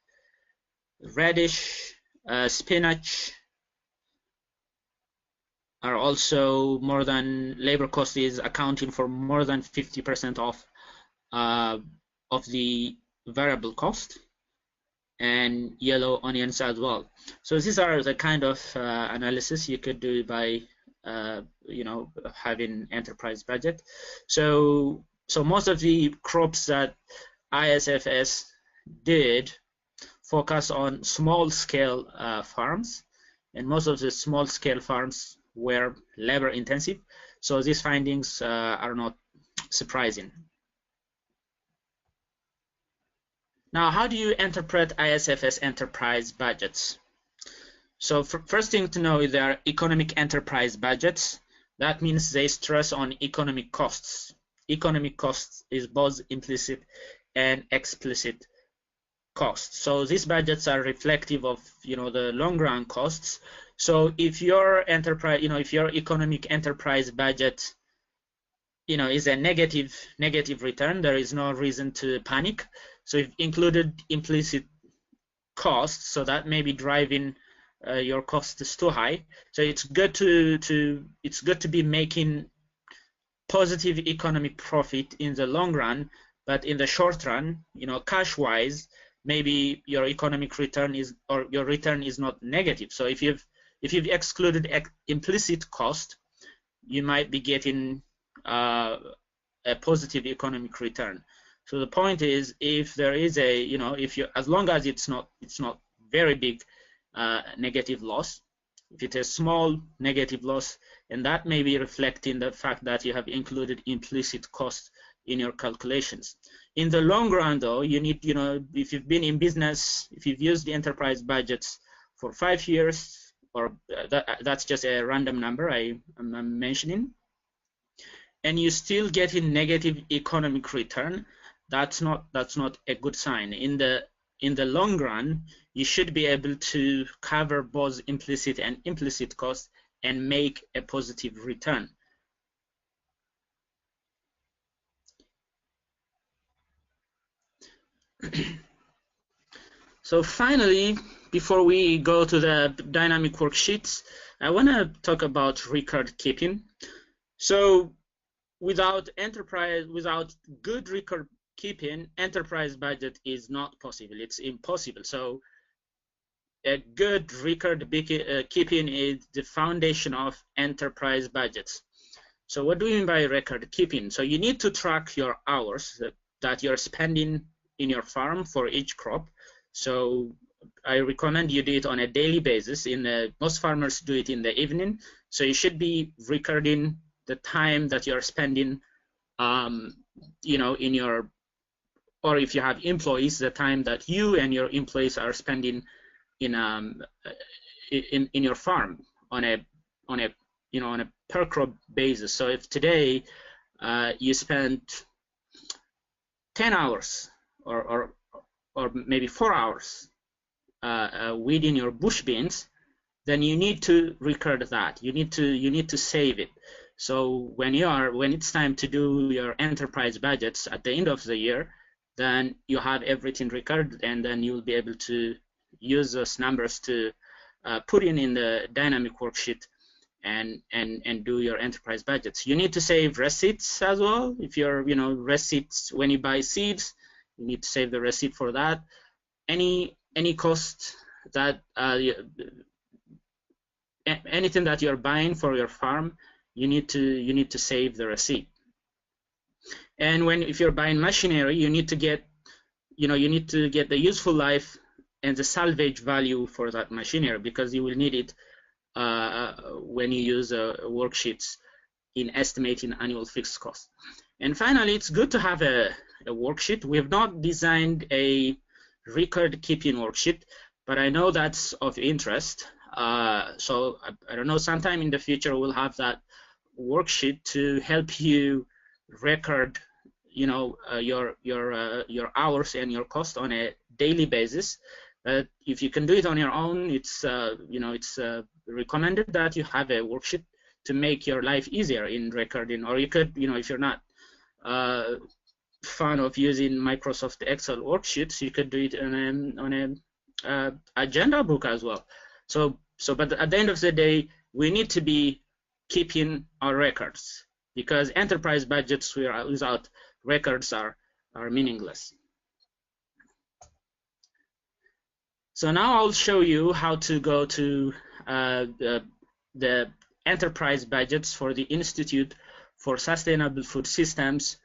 [SPEAKER 2] Radish, spinach are also more than, labor cost is accounting for more than 50% of the variable cost, and yellow onions as well. So these are the kind of analysis you could do by having enterprise budget. So most of the crops that ISFS did focus on small scale farms, and most of the small scale farms were labor intensive. So these findings are not surprising. Now, how do you interpret ISFS enterprise budgets? So first thing to know is there are economic enterprise budgets. That means they stress on economic costs. Economic costs is both implicit and explicit costs. So these budgets are reflective of the long run costs. So if your enterprise, if your economic enterprise budget is a negative return, there is no reason to panic. So if included implicit costs, so that may be driving your costs too high. So it's good to be making positive economic profit in the long run, but in the short run, cash wise, maybe your economic return is, or your return is not negative. So if you've excluded implicit cost, you might be getting a positive economic return. So the point is, if there is as long as it's not very big negative loss, if it's a small negative loss, and that may be reflecting the fact that you have included implicit cost in your calculations. In the long run, though, you need, if you've been in business, if you've used the enterprise budgets for 5 years, or that's just a random number I'm mentioning, and you still get in negative economic return, that's not a good sign. In the long run, you should be able to cover both implicit and implicit costs and make a positive return. So finally, before we go to the dynamic worksheets, I want to talk about record keeping. So without good record keeping, enterprise budget is not possible. It's impossible. So a good record keeping is the foundation of enterprise budgets. So what do we mean by record keeping? So you need to track your hours that you're spending in your farm for each crop. So I recommend you do it on a daily basis. Most farmers do it in the evening. So you should be recording the time that you're spending, in your, or if you have employees, the time that you and your employees are spending in your farm on a per crop basis. So if today you spent 10 hours or maybe 4 hours weeding your bush beans, then you need to record that. You need to save it. So when it's time to do your enterprise budgets at the end of the year, then you have everything recorded, and then you'll be able to use those numbers to put in the dynamic worksheet and do your enterprise budgets. You need to save receipts as well. If you're receipts when you buy seeds, you need to save the receipt for that. Any cost that anything that you're buying for your farm, you need to save the receipt. And if you're buying machinery, you need to get the useful life and the salvage value for that machinery, because you will need it when you use worksheets in estimating annual fixed cost. And finally, it's good to have a worksheet. We have not designed a record keeping worksheet, but I know that's of interest. So I don't know, sometime in the future we'll have that worksheet to help you record your hours and your cost on a daily basis. If you can do it on your own, it's recommended that you have a worksheet to make your life easier in recording. Or you could, if you're not fan of using Microsoft Excel worksheets, you could do it on an agenda book as well. But at the end of the day, we need to be keeping our records, because enterprise budgets without records are meaningless. So now I'll show you how to go to the enterprise budgets for the Institute for Sustainable Food Systems,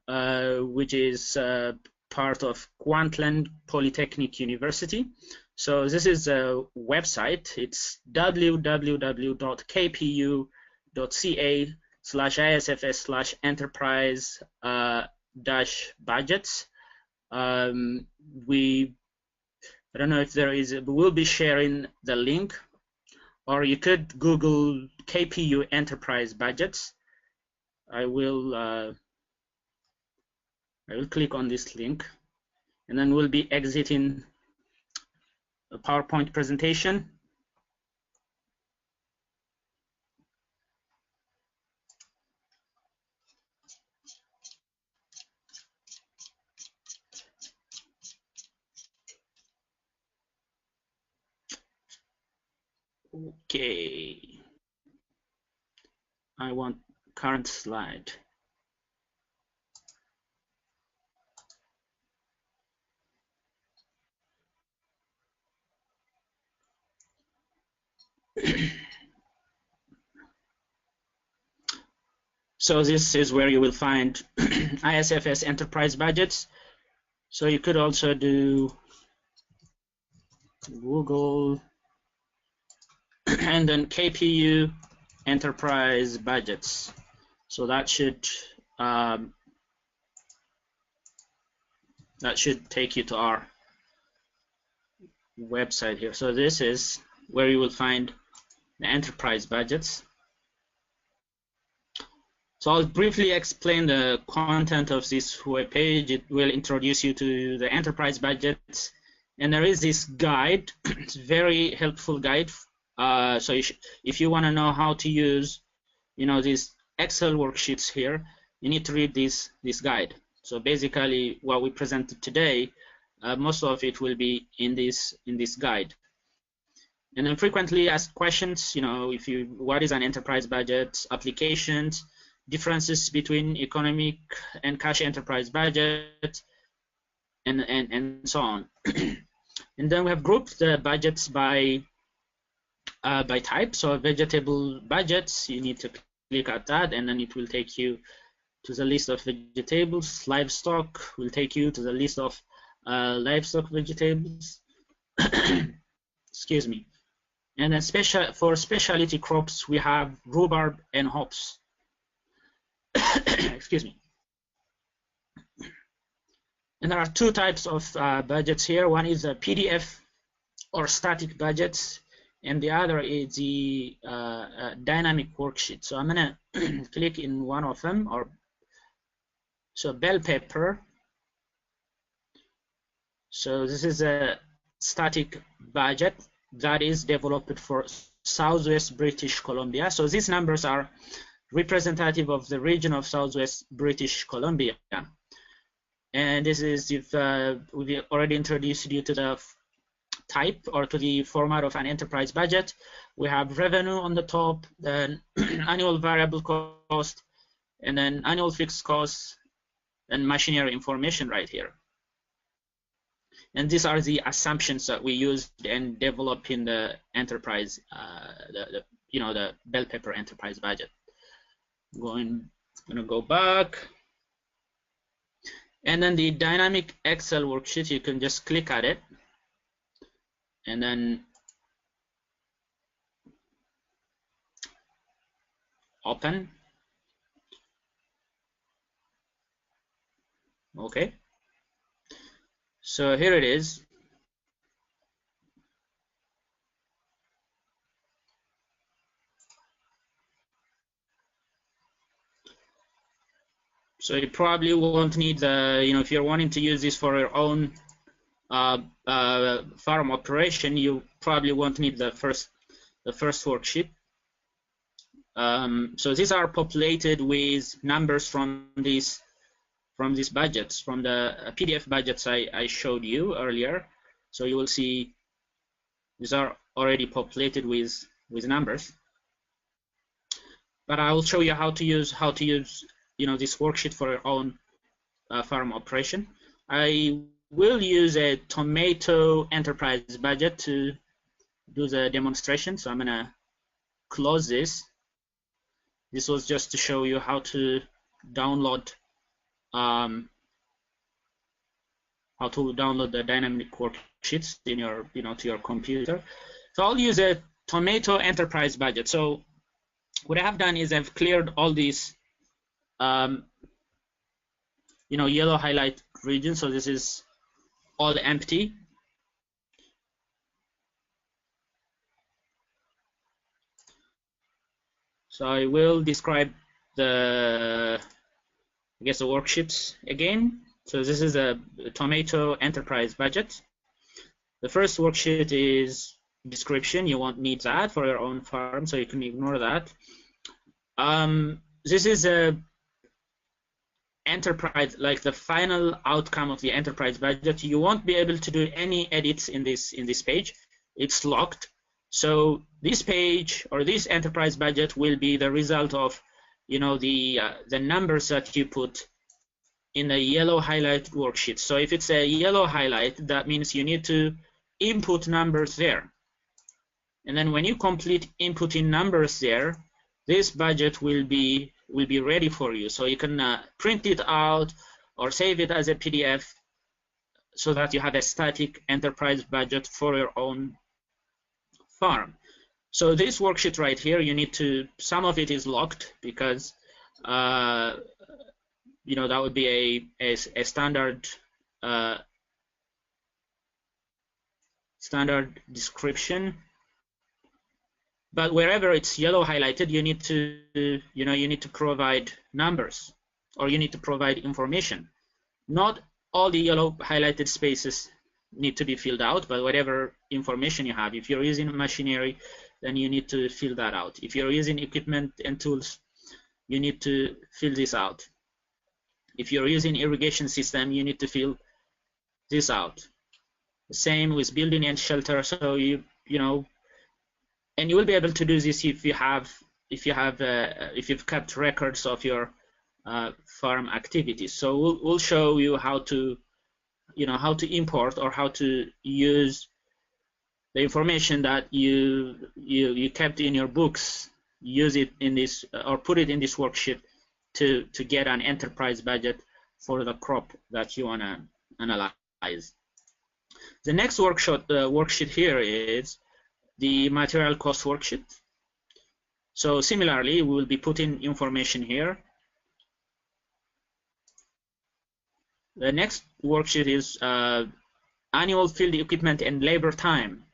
[SPEAKER 2] which is part of Kwantlen Polytechnic University. So this is a website. It's www.kpu.ca/ISFS/enterprise-budgets. I don't know if there is, but we'll be sharing the link, or you could Google KPU enterprise budgets. I will click on this link, and then we'll be exiting a PowerPoint presentation. Okay, I want current slide. So this is where you will find ISFS enterprise budgets. So you could also do Google and then KPU enterprise budgets. So that should take you to our website here. So this is where you will find the enterprise budgets. So I'll briefly explain the content of this web page. It will introduce you to the enterprise budgets, and there is this guide. It's a very helpful guide. So if you want to know how to use, these Excel worksheets here, you need to read this guide. So basically, what we presented today, most of it will be in this guide. And then frequently asked questions, what is an enterprise budget, applications, differences between economic and cash enterprise budget, and so on. And then we have grouped the budgets by type. So vegetable budgets, you need to click at that, and then it will take you to the list of vegetables. Livestock will take you to the list of livestock vegetables. Excuse me. And then for specialty crops, we have rhubarb and hops. Excuse me. And there are two types of budgets here. One is a PDF or static budgets, and the other is the dynamic worksheet. So I'm gonna click in one of them. So bell pepper. So this is a static budget that is developed for Southwest British Columbia. So these numbers are representative of the region of Southwest British Columbia. And this is if we've already introduced you to the type or to the format of an enterprise budget. We have revenue on the top, then annual variable cost, and then annual fixed costs, and machinery information right here. And these are the assumptions that we used and developed in the enterprise, the bell pepper enterprise budget. I'm gonna go back, and then the dynamic Excel worksheet, you can just click at it, and then open. Okay. So here it is. So you probably won't need the, if you're wanting to use this for your own farm operation, you probably won't need the first worksheet. So these are populated with numbers from these budgets, from the PDF budgets I showed you earlier. So you will see these are already populated with numbers. But I will show you how to use this worksheet for your own farm operation. I will use a tomato enterprise budget to do the demonstration. So I'm gonna close this. This was just to show you how to download the dynamic worksheets in your to your computer. So I'll use a tomato enterprise budget. So what I have done is I've cleared all these yellow highlight region. So this is all empty. So I will describe the worksheets again. So this is a tomato enterprise budget. The first worksheet is description. You won't need that for your own farm, so you can ignore that. This is a enterprise, like the final outcome of the enterprise budget. You won't be able to do any edits in this page. It's locked. So this page or this enterprise budget will be the result of the numbers that you put in the yellow highlight worksheet. So if it's a yellow highlight, that means you need to input numbers there. And then when you complete inputting numbers there, this budget will be ready for you. So you can print it out or save it as a PDF so that you have a static enterprise budget for your own farm. So this worksheet right here, you need to, some of it is locked because you know, that would be a standard standard description. But wherever it's yellow highlighted, you need to, you know, you need to provide numbers, or you need to provide information. Not all the yellow highlighted spaces need to be filled out, but whatever information you have. If you're using machinery, then you need to fill that out. If you're using equipment and tools, you need to fill this out. If you're using irrigation system, you need to fill this out. Same with building and shelter. So you know, and you will be able to do this if you've kept records of your farm activities. So we'll show you how to, you know, how to import or how to use the information that you kept in your books, use it in this, or put it in this worksheet to get an enterprise budget for the crop that you want to analyze. The next worksheet here is the material cost worksheet. So similarly, we will be putting information here. The next worksheet is annual field equipment and labor time.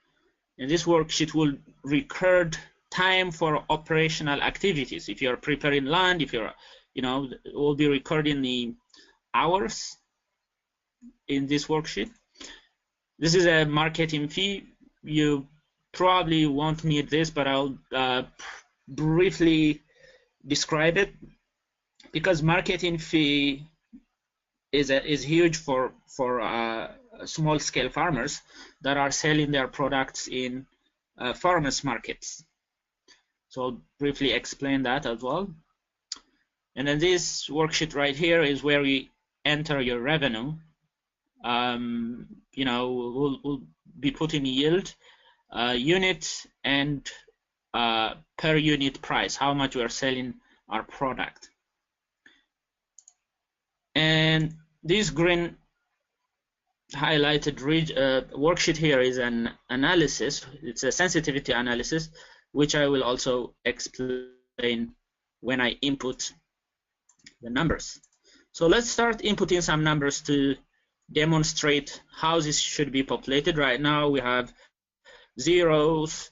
[SPEAKER 2] And this worksheet will record time for operational activities. If you're preparing land, if you're, you know, we'll be recording the hours in this worksheet. This is a marketing fee. You probably won't need this, but I'll briefly describe it, because marketing fee is huge for small scale farmers that are selling their products in farmers markets. So I'll briefly explain that as well. And then this worksheet right here is where we enter your revenue. You know, we'll be putting yield, unit, and per unit price, how much we are selling our product. And this green highlighted worksheet here is an analysis. It's a sensitivity analysis, which I will also explain when I input the numbers. So let's start inputting some numbers to demonstrate how this should be populated. Right now we have zeros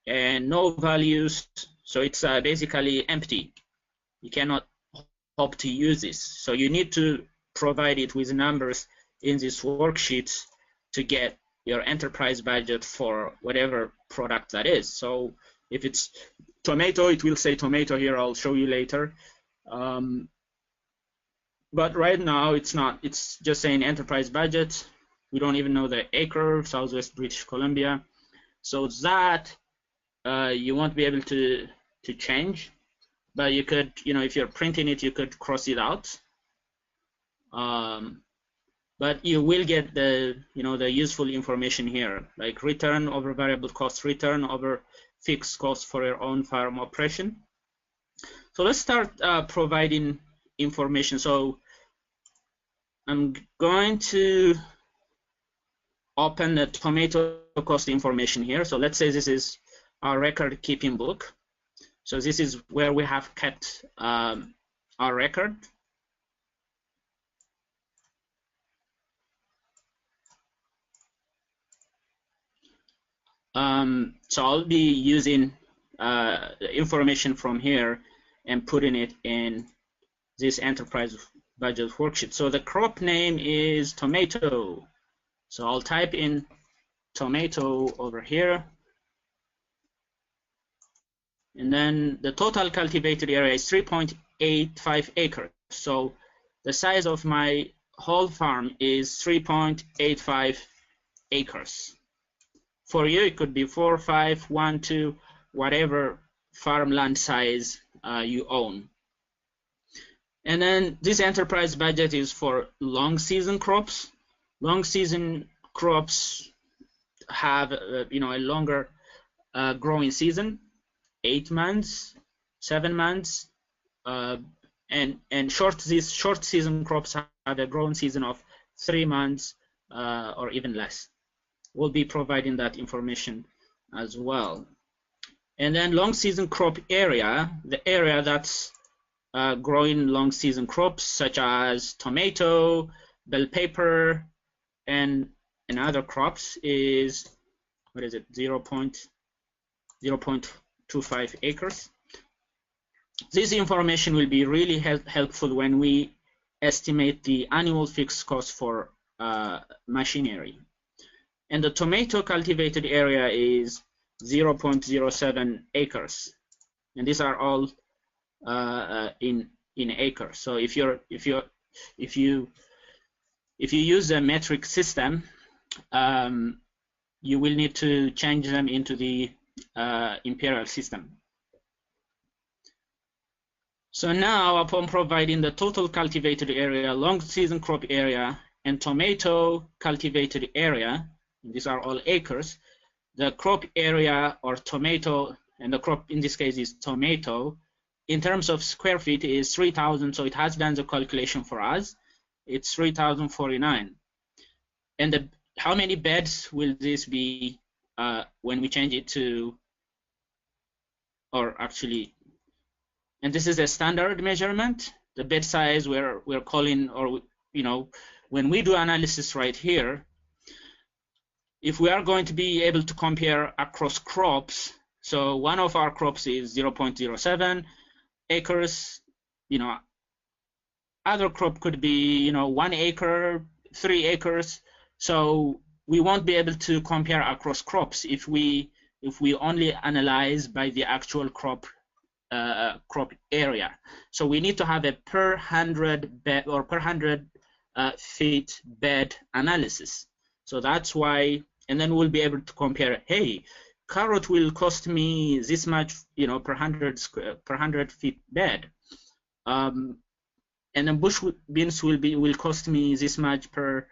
[SPEAKER 2] and no values, so it's basically empty. You cannot hope to use this, so you need to provide it with numbers in this worksheet to get your enterprise budget for whatever product that is. So if it's tomato, it will say tomato here. I'll show you later. But right now it's not. It's just saying enterprise budget. We don't even know the acre, Southwest British Columbia. So that you won't be able to change, but you could, you know, if you're printing it, you could cross it out. But you will get the, you know, the useful information here, like return over variable cost, return over fixed cost for your own farm operation. So let's start providing information. So I'm going to open the tomato cost information here. So let's say this is our record keeping book. So this is where we have kept our record. So I'll be using information from here and putting it in this enterprise budget worksheet. So the crop name is tomato. So I'll type in tomato over here. And then the total cultivated area is 3.85 acres. So the size of my whole farm is 3.85 acres. For you, it could be 4, 5, 1, 2, whatever farmland size you own. And then this enterprise budget is for long season crops. Long season crops have you know, a longer growing season, 8 months, 7 months, and these short season crops have a growing season of 3 months or even less. We'll be providing that information as well. And then long season crop area, the area that's growing long season crops such as tomato, bell pepper, and other crops is, what is it, 0.25 acres. This information will be really helpful when we estimate the annual fixed cost for machinery. And the tomato cultivated area is 0.07 acres, and these are all in acres. So if you use a metric system, you will need to change them into the imperial system. So now, upon providing the total cultivated area, long season crop area, and tomato cultivated area, these are all acres, the crop area or tomato, and the crop in this case is tomato, in terms of square feet is 3,000, so it has done the calculation for us. It's 3,049. And how many beds will this be when we change it to, or actually, and this is a standard measurement. The bed size we're calling, or when we do analysis right here, if we are going to be able to compare across crops, so one of our crops is 0.07 acres, other crop could be 1 acre, 3 acres. So we won't be able to compare across crops if we only analyze by the actual crop area. So we need to have a per 100 bed or per 100 feet bed analysis. So that's why, and then we'll be able to compare, hey, carrot will cost me this much, per 100 feet bed, and then bush beans will cost me this much per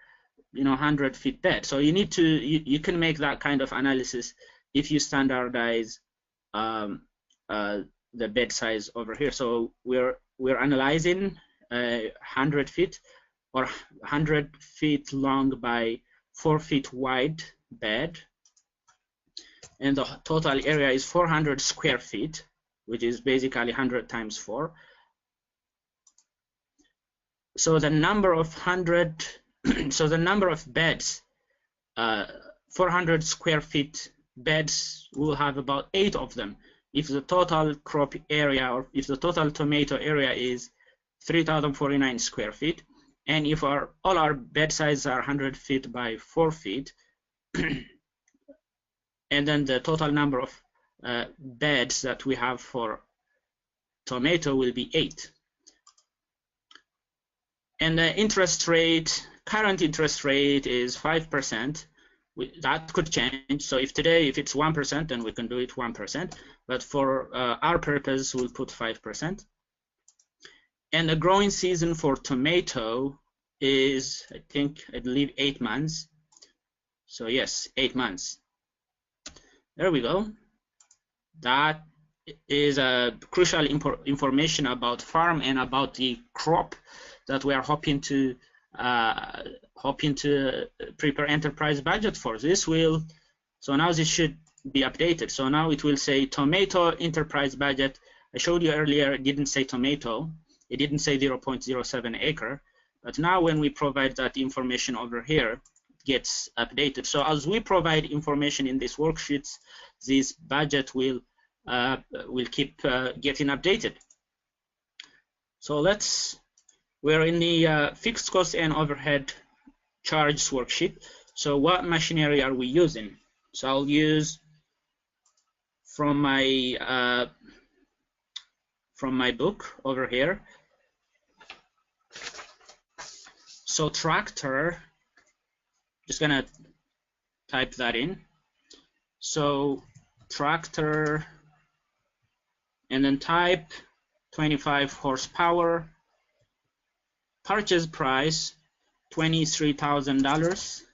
[SPEAKER 2] 100 feet bed. So you need to you can make that kind of analysis if you standardize the bed size over here. So we're analyzing 100 feet or 100 feet long by 4 feet wide bed, and the total area is 400 square feet, which is basically 100 times 4. So the number of beds, 400 square feet beds, will have about 8 of them if the total crop area, or if the total tomato area is 3,049 square feet, and if all our bed sizes are 100 feet by 4 feet, and then the total number of beds that we have for tomato will be 8. And the interest rate, current interest rate is 5%. That could change. So if it's 1%, then we can do it 1%. But for our purpose, we'll put 5%. And the growing season for tomato is, I believe 8 months. So yes, 8 months. There we go. That is a crucial information about farm and about the crop that we are hoping to prepare enterprise budget for. So now this should be updated. So now it will say tomato enterprise budget. I showed you earlier it didn't say tomato. It didn't say 0.07 acre. But now when we provide that information over here, it gets updated. So as we provide information in these worksheets, this budget will keep getting updated. So we're in the fixed cost and overhead charges worksheet. So what machinery are we using? So I'll use from my book over here. So tractor, just gonna type that in. So tractor, and then type 25 horsepower. Purchase price $23,000.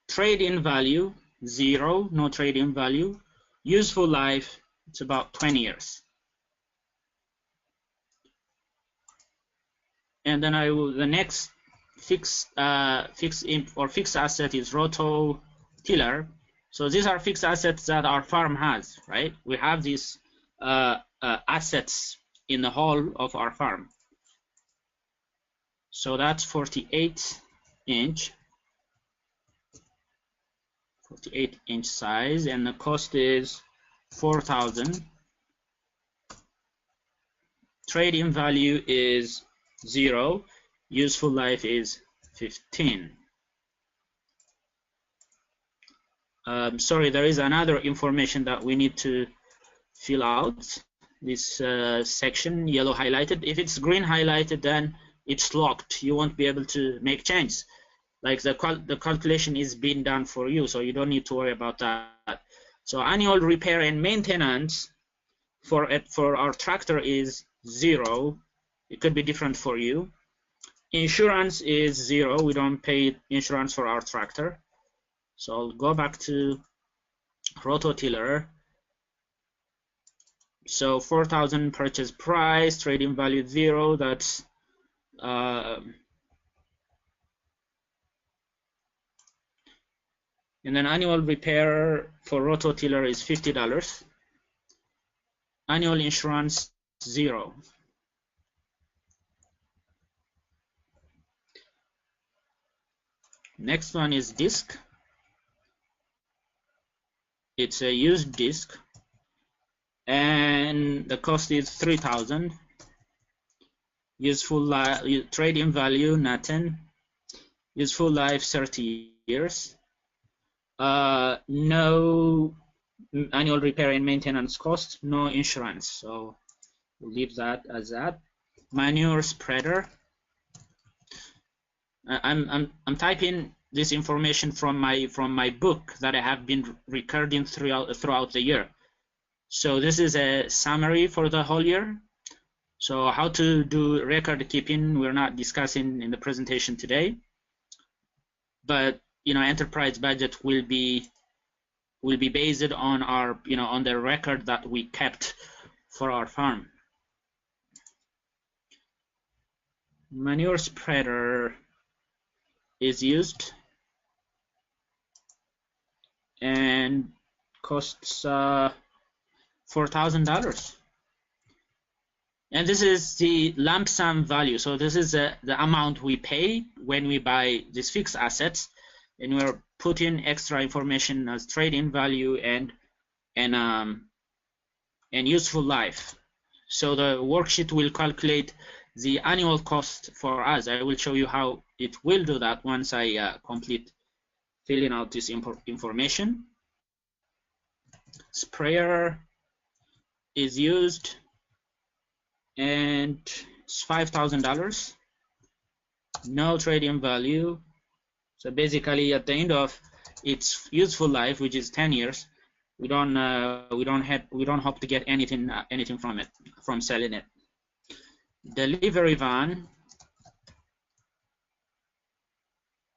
[SPEAKER 2] Trade-in value 0, no trade-in value. Useful life, it's about 20 years. And then the next fixed asset is roto tiller. So these are fixed assets that our farm has, right? We have these assets in the whole of our farm. So that's 48 inch size, and the cost is 4,000. Trade-in value is 0. Useful life is 15. Sorry, there is another information that we need to fill out. This section, yellow highlighted. If it's green highlighted, then it's locked. You won't be able to make changes. Like the calculation is being done for you, so you don't need to worry about that. So annual repair and maintenance for our tractor is 0. It could be different for you. Insurance is 0. We don't pay insurance for our tractor. So I'll go back to rototiller. So 4,000 purchase price, trading value 0. That's and then annual repair for rototiller is $50. Annual insurance 0. Next one is disc. It's a used disc, and the cost is 3,000. Useful life, trade-in value nothing. Useful life 30 years. No annual repair and maintenance cost, no insurance. So we'll leave that as that. Manure spreader. I'm typing this information from my book that I have been recording throughout the year. So this is a summary for the whole year. So how to do record keeping we're not discussing in the presentation today, but enterprise budget will be based on our on the record that we kept for our farm. Manure spreader is used and costs $4,000. And this is the lump sum value. So this is the amount we pay when we buy these fixed assets, and we're putting extra information as trade-in value and useful life. So the worksheet will calculate the annual cost for us. I will show you how it will do that once I complete filling out this information. Sprayer is used, and it's $5,000. No trade-in value. So basically, at the end of its useful life, which is 10 years, we don't hope to get anything from it, from selling it. Delivery van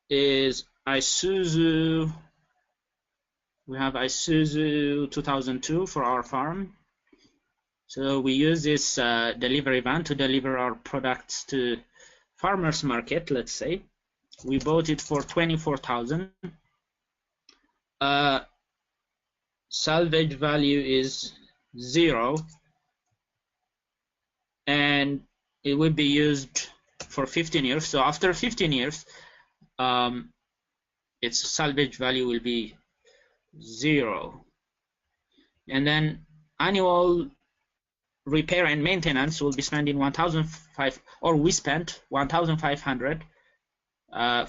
[SPEAKER 2] is Isuzu. We have Isuzu 2002 for our farm. So we use this delivery van to deliver our products to farmers market, let's say. We bought it for $24,000. Salvage value is 0, and it will be used for 15 years. So after 15 years, its salvage value will be 0. And then annual repair and maintenance will be spending $1,500, or we spent $1,500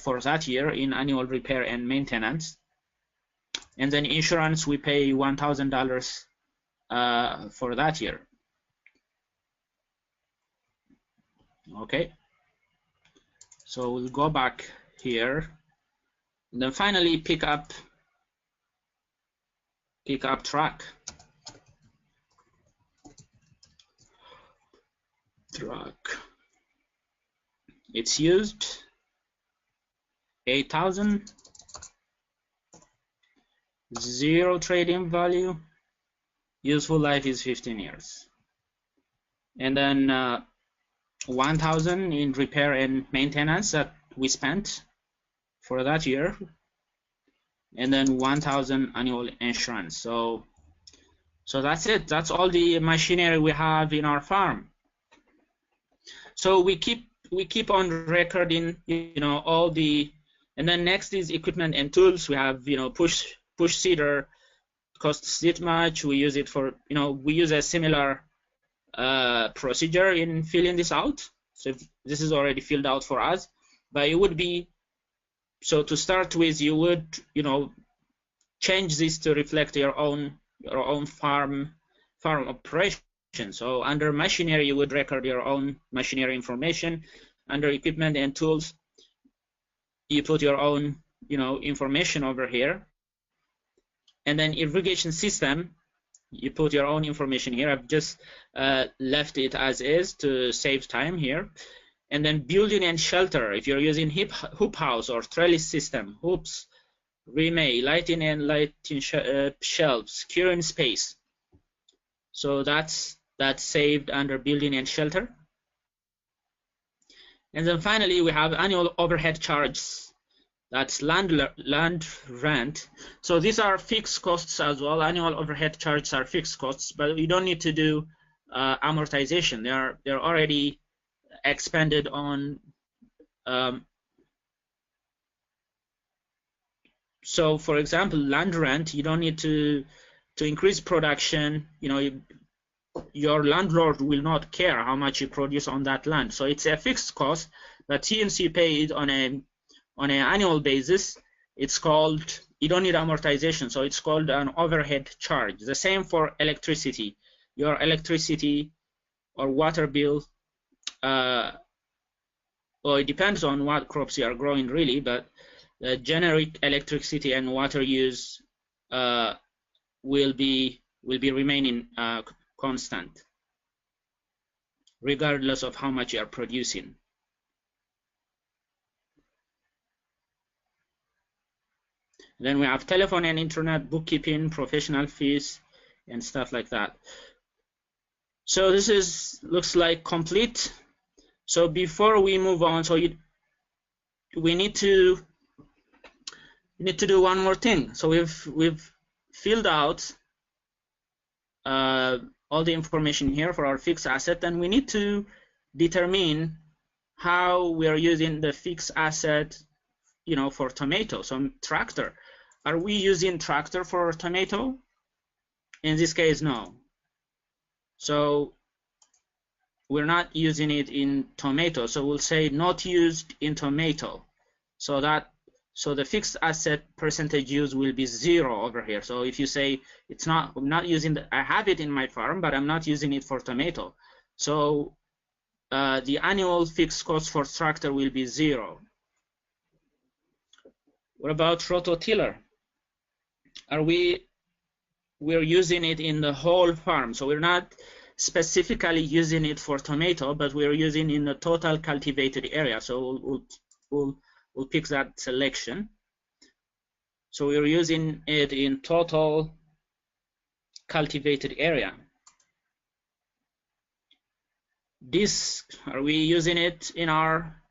[SPEAKER 2] for that year in annual repair and maintenance. And then insurance, we pay $1,000 for that year. Okay, so we'll go back here, and then finally pick up truck. It's used, 8,000. 0 trade-in value. Useful life is 15 years. And then 1,000 in repair and maintenance that we spent for that year. and then 1,000 annual insurance. So that's it. That's all the machinery we have in our farm. So we keep on recording, all the, and then next is equipment and tools. We have, push seeder costs this much. We use it for, we use a similar procedure in filling this out. So if this is already filled out for us, but it would be, so to start with, you would, change this to reflect your own farm operation. So under machinery, you would record your own machinery information. Under equipment and tools, you put your own, information over here. And then irrigation system, you put your own information here. I've just left it as is to save time here. And then building and shelter, if you're using hoop house or trellis system, hoops, remay, lighting shelves, curing space. So that's saved under building and shelter. And then finally, we have annual overhead charges. That's land rent. So these are fixed costs as well. Annual overhead charges are fixed costs, but you don't need to do amortization. They're already expended on. So for example, land rent, you don't need to increase production. Your landlord will not care how much you produce on that land. So it's a fixed cost, but TNC pay it on an annual basis. It's called, you don't need amortization, so it's called an overhead charge. The same for electricity. Your electricity or water bill, well, it depends on what crops you are growing really, but the generic electricity and water use will be remaining constant, regardless of how much you are producing. Then we have telephone and internet, bookkeeping, professional fees, and stuff like that. So this looks like complete. So before we move on, so we need to do one more thing. So we've filled out all the information here for our fixed asset, and we need to determine how we are using the fixed asset, for tomato. So tractor, are we using tractor for tomato? In this case, no. So we're not using it in tomato. So we'll say not used in tomato. So the fixed asset percentage use will be 0 over here. So if you say I'm not using I have it in my farm, but I'm not using it for tomato. So the annual fixed cost for tractor will be 0. What about rototiller? We're using it in the whole farm. So we're not specifically using it for tomato, but we're using in the total cultivated area. So we'll pick that selection. So we're using it in total cultivated area. This, are we using it in our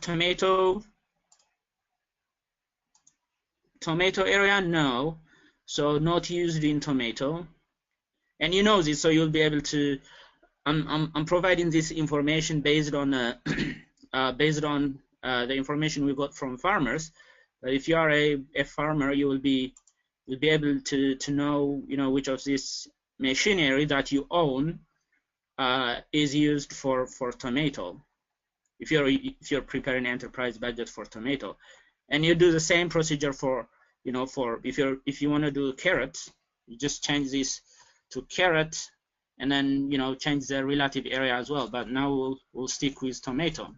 [SPEAKER 2] tomato area? No. So not used in tomato. And you know this, so you'll be able to, I'm providing this information based on the information we got from farmers. But if you are a farmer, you'll be able to know, which of this machinery that you own is used for tomato. If you're preparing enterprise budget for tomato, and you do the same procedure for if you want to do carrots, you just change this to carrot, and then change the relative area as well. But now we'll stick with tomato.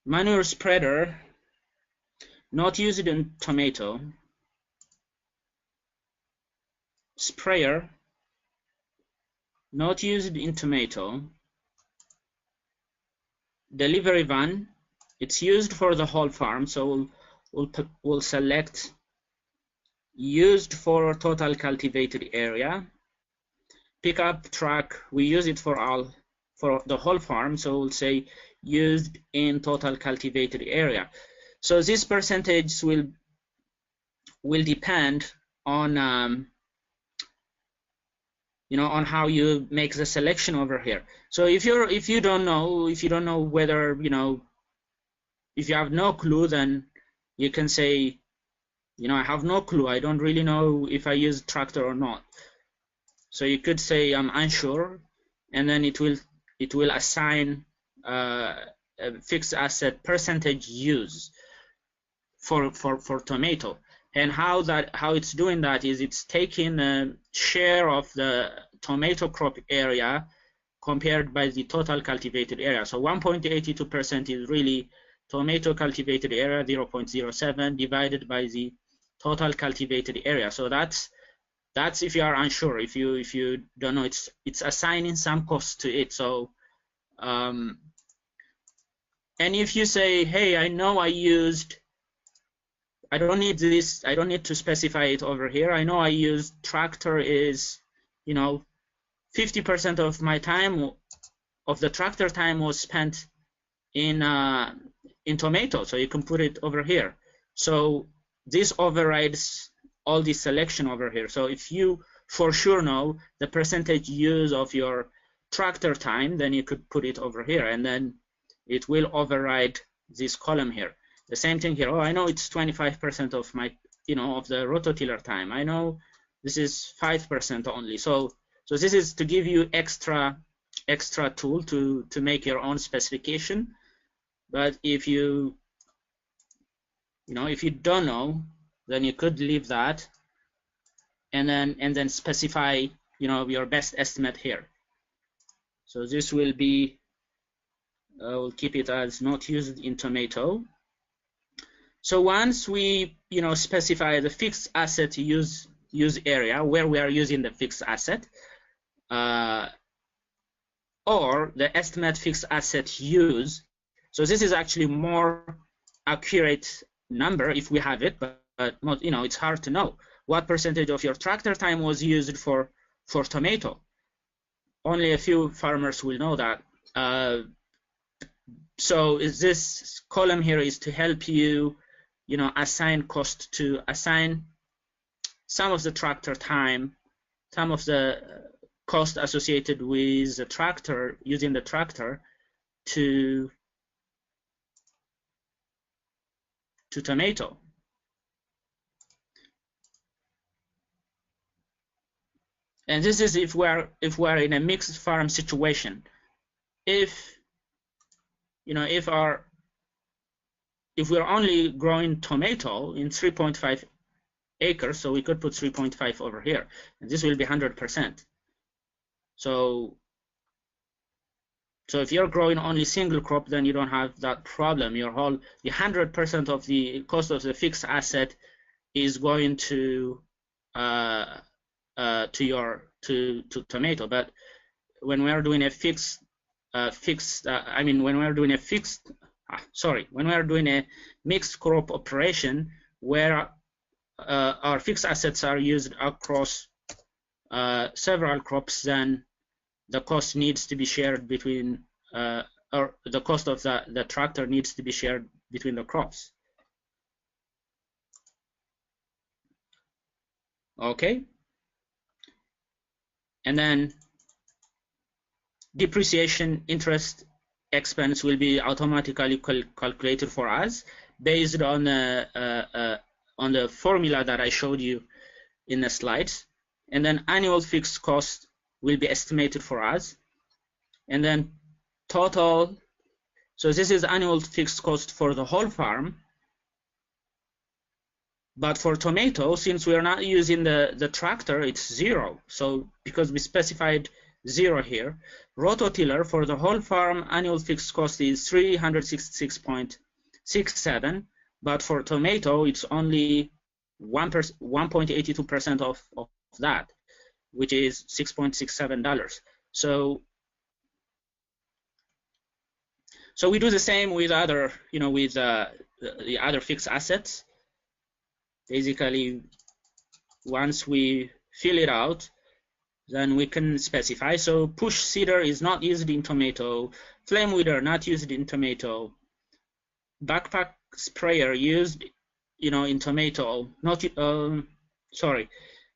[SPEAKER 2] Manure spreader, not used in tomato. Sprayer, not used in tomato. Delivery van, it's used for the whole farm, so we'll select used for total cultivated area. Pickup truck, we use it for all for the whole farm. So we'll say used in total cultivated area. So this percentage will depend on on how you make the selection over here. So if you don't know whether if you have no clue, then you can say I have no clue. I don't really know if I use tractor or not. So you could say I'm unsure, and then it will assign a fixed asset percentage use for tomato. And how it's doing that is it's taking a share of the tomato crop area compared by the total cultivated area. So 1.82% is really tomato cultivated area, 0.07 divided by the total cultivated area. So that's if you are unsure, if you don't know, it's assigning some cost to it. So and if you say, hey, I know I don't need this, I don't need to specify it over here. I know I used tractor is 50% of my time, of the tractor time, was spent in tomato, so you can put it over here. So this overrides all the selection over here. So if you for sure know the percentage use of your tractor time, then you could put it over here, and then it will override this column here. The same thing here. Oh, I know it's 25% of my of the rototiller time. I know this is 5% only. So this is to give you extra tool to make your own specification. But if you if you don't know, then you could leave that and then specify your best estimate here. So this will be we'll keep it as not used in tomato. So once we specify the fixed asset use area where we are using the fixed asset, or the estimate fixed asset use. So this is actually more accurate number if we have it, but it's hard to know what percentage of your tractor time was used for tomato. Only a few farmers will know that. So this column here is to help you assign cost, to assign some of the tractor time, some of the cost associated with the tractor, using the tractor to tomato. And this is if we're in a mixed farm situation. If we're only growing tomato in 3.5 acres, so we could put 3.5 over here, and this will be 100%. So if you're growing only single crop, then you don't have that problem. The 100% of the cost of the fixed asset is going to tomato. But when we are doing a when we are doing a mixed crop operation where our fixed assets are used across several crops, then the cost needs to be shared between, or the cost of the tractor needs to be shared between the crops. Okay. And then depreciation, interest expense will be automatically calculated for us based on the formula that I showed you in the slides. And then annual fixed cost will be estimated for us. And then total, so this is annual fixed cost for the whole farm. But for tomato, since we are not using the tractor, it's 0. So because we specified 0 here, rototiller for the whole farm annual fixed cost is 366.67, but for tomato it's only 1.82% of that, which is $6.67. So we do the same with other, with the other fixed assets. Basically, once we fill it out, then we can specify. So push seeder is not used in tomato, flame weeder not used in tomato, backpack sprayer used, in tomato, not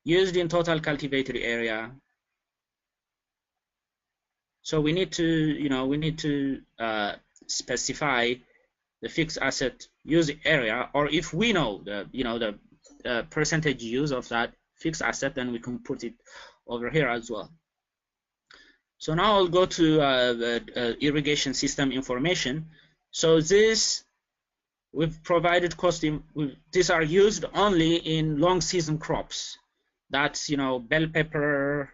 [SPEAKER 2] used in total cultivated area. So we need to specify the fixed asset use area, or if we know the percentage use of that fixed asset, then we can put it over here as well. So now I'll go to irrigation system information. So we've provided these are used only in long season crops. That's bell pepper,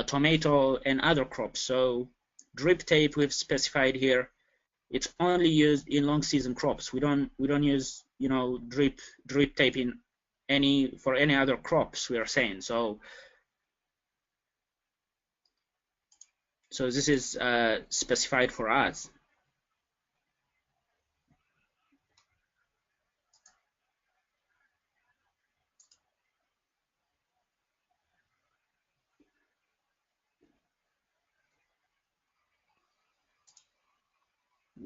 [SPEAKER 2] tomato, and other crops. So drip tape we've specified here. It's only used in long season crops. We don't use drip tape for any other crops, we are saying. So this is specified for us.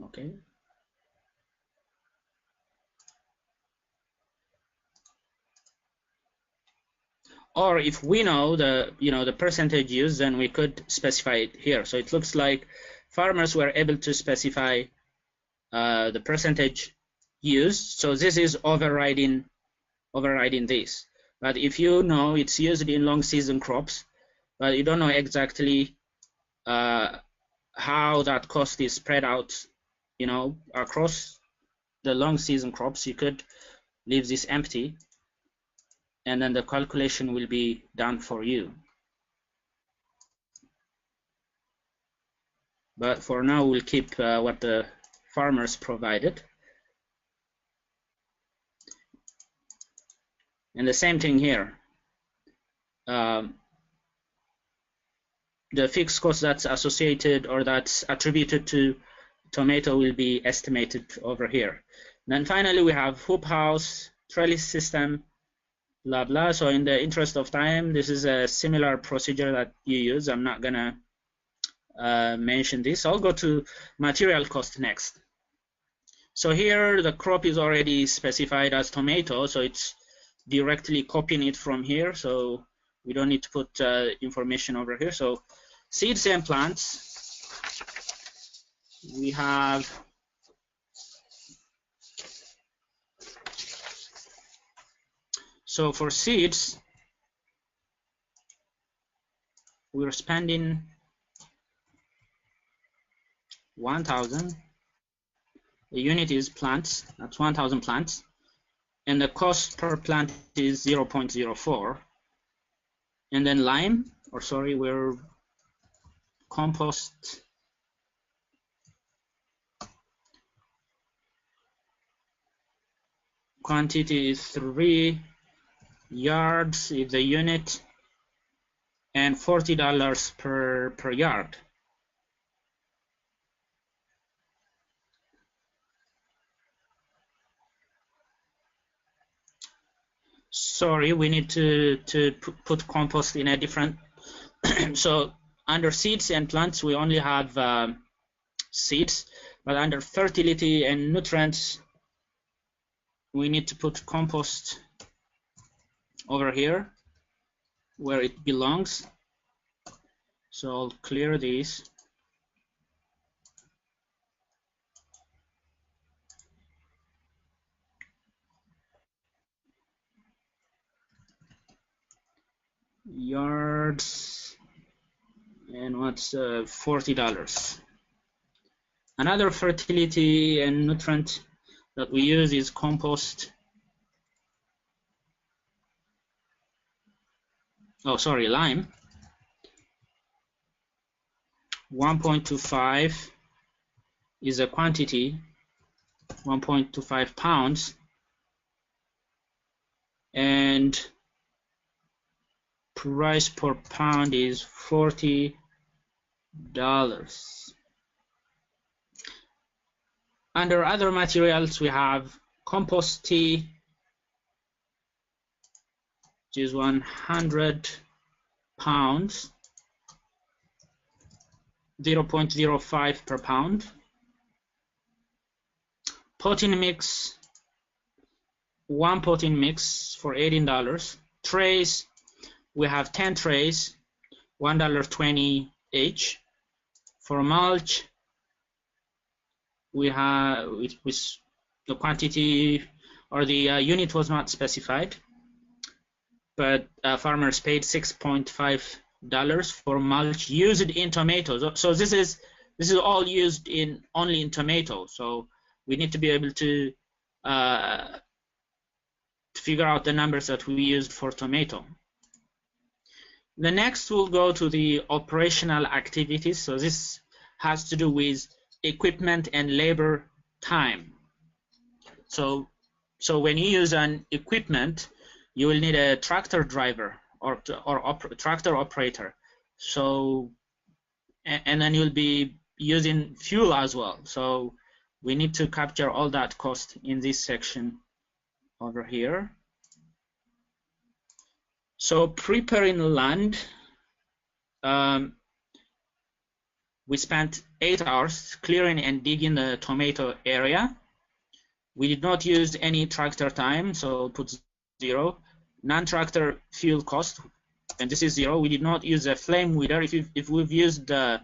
[SPEAKER 2] Okay. Or if we know the percentage used, then we could specify it here. So it looks like farmers were able to specify the percentage used. So this is overriding this. But if you know it's used in long season crops, but you don't know exactly how that cost is spread out, across the long season crops, you could leave this empty, and then the calculation will be done for you. But for now, we'll keep what the farmers provided. And the same thing here. The fixed cost that's associated or that's attributed to tomato will be estimated over here. And then finally, we have hoop house, trellis system, blah, blah. So in the interest of time, this is a similar procedure that you use. I'm not going to mention this. I'll go to material cost next. So here, the crop is already specified as tomato, so it's directly copying it from here. So we don't need to put information over here. So seeds and plants, we have so for seeds, we're spending 1,000. The unit is plants, that's 1,000 plants. And the cost per plant is 0.04. And then we're compost. Quantity is 3 yards is the unit, and $40 per yard. Sorry, we need to put compost in a different. So under seeds and plants, we only have seeds, but under fertility and nutrients, we need to put compost over here where it belongs. So I'll clear these. Yards, and what's $40. Another fertility and nutrient that we use is compost. Lime. 1.25 is a quantity, 1.25 pounds, and price per pound is $40. Under other materials, we have compost tea, which is 100 pounds, 0.05 per pound. Protein mix, 1 protein mix for $18. Trays, we have 10 trays, $1.20 each. For mulch, we have with the quantity or the unit was not specified, but farmers paid $6.5 for mulch used in tomatoes. So this is all used in only in tomatoes. So we need to be able to figure out the numbers that we used for tomato. The next we'll go to the operational activities. So this has to do with equipment and labor time. So when you use an equipment, you will need a tractor driver or tractor operator. So and then you'll be using fuel as well. So we need to capture all that cost in this section over here. So preparing land, we spent 8 hours clearing and digging the tomato area. We did not use any tractor time, so put 0. Non-tractor fuel cost, and this is 0. We did not use a flame weeder. If we've used the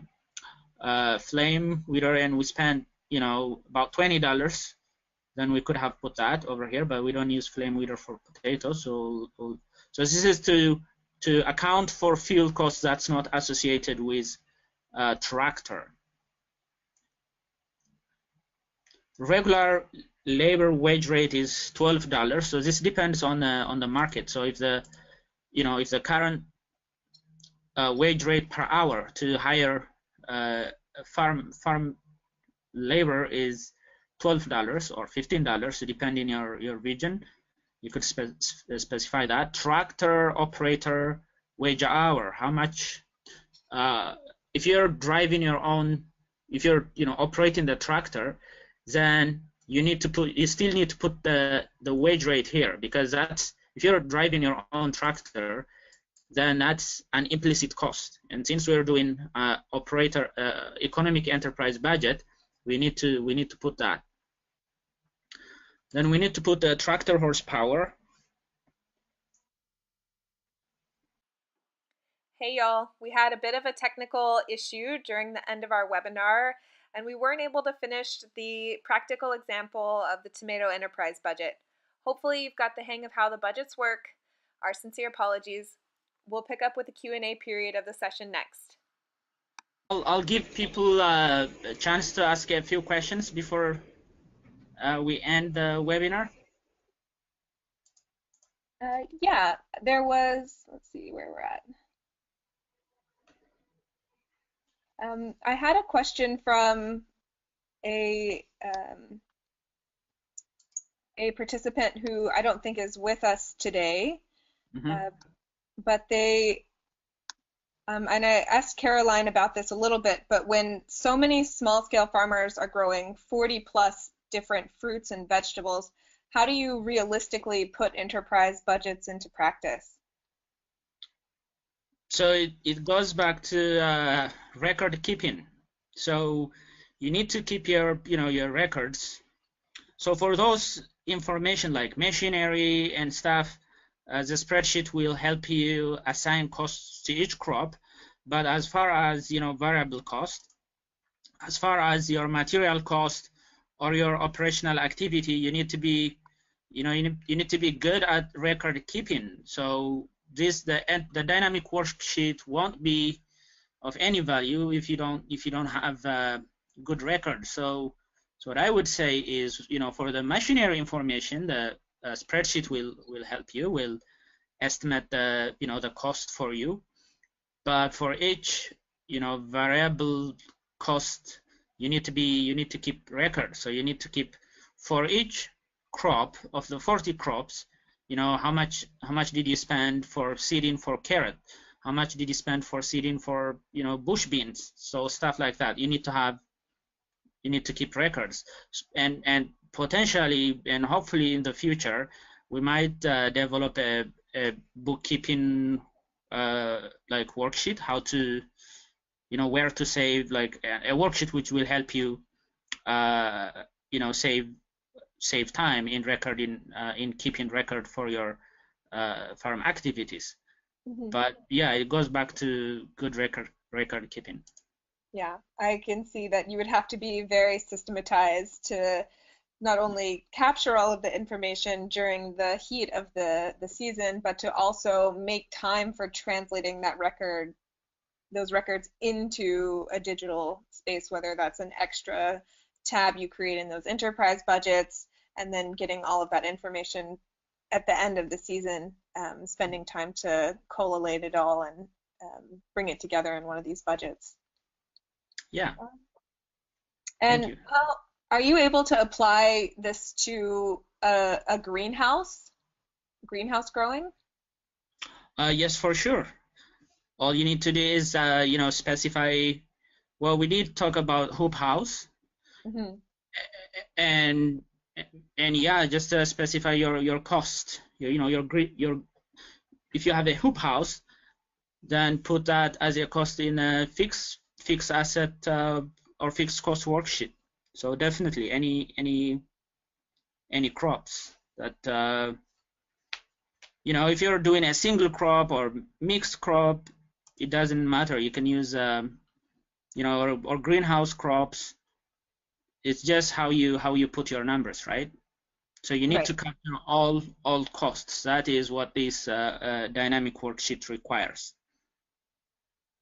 [SPEAKER 2] flame weeder and we spent, about $20, then we could have put that over here, but we don't use flame weeder for potatoes. So this is to account for fuel costs that's not associated with tractor. Regular labor wage rate is $12. So this depends on the market. So if the current wage rate per hour to hire farm labor is $12 or $15, depending your region. You could specify that. Tractor operator wage hour, how much? If you're driving your own, if you're operating the tractor, then you still need to put the wage rate here, because that's, if you're driving your own tractor, then that's an implicit cost. And since we're doing economic enterprise budget, we need to put that. Then we need to put the tractor horsepower.
[SPEAKER 1] Hey y'all, we had a bit of a technical issue during the end of our webinar, and we weren't able to finish the practical example of the tomato enterprise budget. Hopefully you've got the hang of how the budgets work. Our sincere apologies. We'll pick up with the Q&A period of the session next.
[SPEAKER 2] I'll give people a chance to ask a few questions before we end the webinar.
[SPEAKER 1] Yeah, there was, let's see where we're at. I had a question from a participant who I don't think is with us today, but they, and I asked Caroline about this a little bit, but when so many small-scale farmers are growing 40+ different fruits and vegetables, how do you realistically put enterprise budgets into practice?
[SPEAKER 2] So it goes back to record keeping. So you need to keep your records. So for those information like machinery and stuff, the spreadsheet will help you assign costs to each crop. But as far as variable cost, as far as your material cost or your operational activity, you need to be you need to be good at record keeping. So the dynamic worksheet won't be of any value if you don't have good records. So what I would say is, for the machinery information, the spreadsheet will help you, will estimate the the cost for you. But for each variable cost, you need to keep records. So you need to keep for each crop of the 40 crops, how much did you spend for seeding for carrot? How much did you spend for seeding for bush beans? So stuff like that. You need to keep records, and potentially and hopefully in the future we might develop a bookkeeping like worksheet, how to where to save, like a worksheet which will help you, save time in recording, in keeping record for your farm activities.
[SPEAKER 1] Mhm.
[SPEAKER 2] But yeah, it goes back to good record keeping.
[SPEAKER 1] Yeah, I can see that you would have to be very systematized to not only capture all of the information during the heat of the season, but to also make time for translating those records into a digital space, whether that's an extra tab you create in those enterprise budgets, and then getting all of that information at the end of the season, spending time to collate it all and bring it together in one of these budgets.
[SPEAKER 2] Yeah, thank
[SPEAKER 1] And
[SPEAKER 2] you.
[SPEAKER 1] how are you able to apply this to a greenhouse growing?
[SPEAKER 2] Yes, for sure. All you need to do is, specify. Well, we did talk about hoop house,
[SPEAKER 1] Hmm.
[SPEAKER 2] and yeah, just specify your cost. Your if you have a hoop house, then put that as a cost in a fixed asset or fixed cost worksheet. So definitely any crops that if you're doing a single crop or mixed crop, it doesn't matter. You can use or greenhouse crops. It's just how you put your numbers, right? So you need
[SPEAKER 1] Right.
[SPEAKER 2] to capture all costs. That is what this dynamic worksheet requires.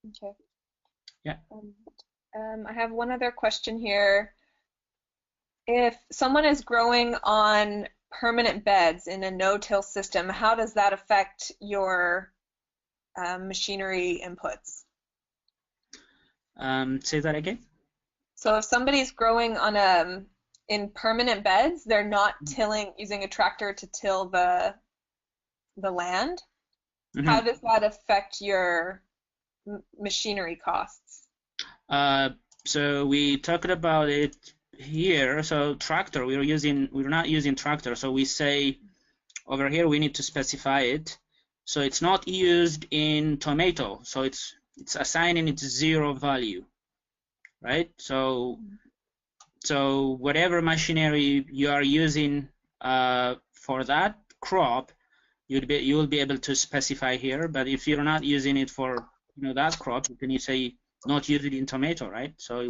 [SPEAKER 1] Okay.
[SPEAKER 2] Yeah.
[SPEAKER 1] I have one other question here. If someone is growing on permanent beds in a no-till system, how does that affect your machinery inputs?
[SPEAKER 2] Say that again.
[SPEAKER 1] So if somebody's growing on in permanent beds, they're not tilling using a tractor to till the land. How
[SPEAKER 2] Mm-hmm.
[SPEAKER 1] does that affect your machinery costs?
[SPEAKER 2] So we talked about it here. So tractor, we're not using tractor. So we say over here we need to specify it. So it's not used in tomato. So it's assigning it 0 value, right? So whatever machinery you are using for that crop, you will be able to specify here. But if you're not using it for that crop, then you say not use it in tomato, right? So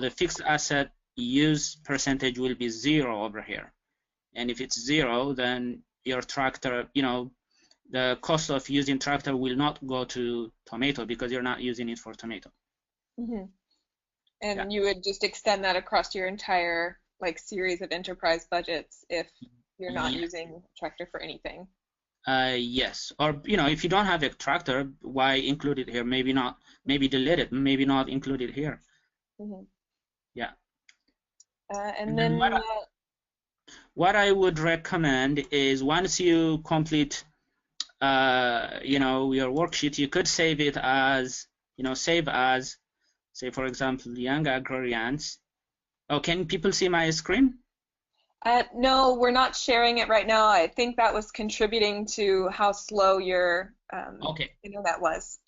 [SPEAKER 2] the fixed asset use percentage will be 0 over here. And if it's 0, then your tractor, the cost of using tractor will not go to tomato because you're not using it for tomato.
[SPEAKER 1] Mm-hmm.
[SPEAKER 2] Yeah.
[SPEAKER 1] And you would just extend that across your entire series of enterprise budgets if you're not
[SPEAKER 2] Yeah.
[SPEAKER 1] using tractor for anything.
[SPEAKER 2] Yes. Or if you don't have a tractor, why include it here? Maybe not. Maybe delete it. Maybe not include it here.
[SPEAKER 1] Mm-hmm.
[SPEAKER 2] Yeah.
[SPEAKER 1] And
[SPEAKER 2] And then
[SPEAKER 1] then
[SPEAKER 2] what I would recommend is once you complete your worksheet, you could save it as save as, say for example, Young Agrarians. Oh, can people see my screen?
[SPEAKER 1] no, we're not sharing it right now. I think that was contributing to how slow your
[SPEAKER 2] Okay.
[SPEAKER 1] internet was.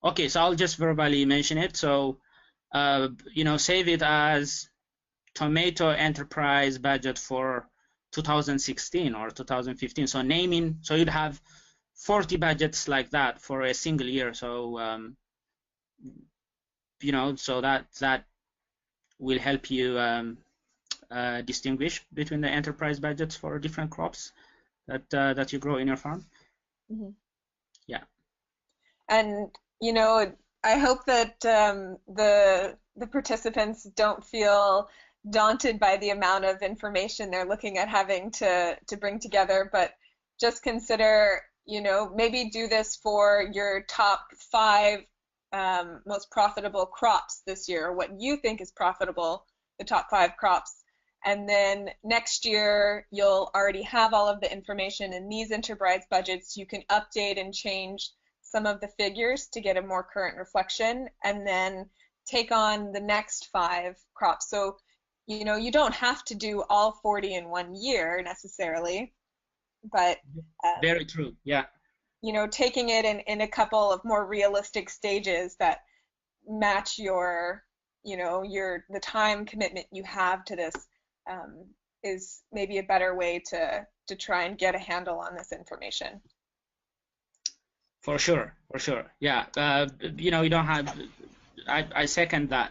[SPEAKER 2] Okay, so I'll just verbally mention it. So save it as tomato enterprise budget for 2016 or 2015. So naming, so you'd have 40 budgets like that for a single year. So so that will help you distinguish between the enterprise budgets for different crops that you grow in your farm.
[SPEAKER 1] Mm-hmm.
[SPEAKER 2] Yeah.
[SPEAKER 1] And I hope that the participants don't feel daunted by the amount of information they're looking at having to bring together, but just consider, maybe do this for your top 5 most profitable crops this year, what you think is profitable, the top 5 crops. And then next year, you'll already have all of the information in these enterprise budgets. You can update and change some of the figures to get a more current reflection, and then take on the next 5 crops. So, you don't have to do all 40 in one year necessarily, but
[SPEAKER 2] Very true. Yeah.
[SPEAKER 1] taking it in a couple of more realistic stages that match your, the time commitment you have to this, is maybe a better way to try and get a handle on this information.
[SPEAKER 2] For sure, for sure. Yeah, you don't have, I second that.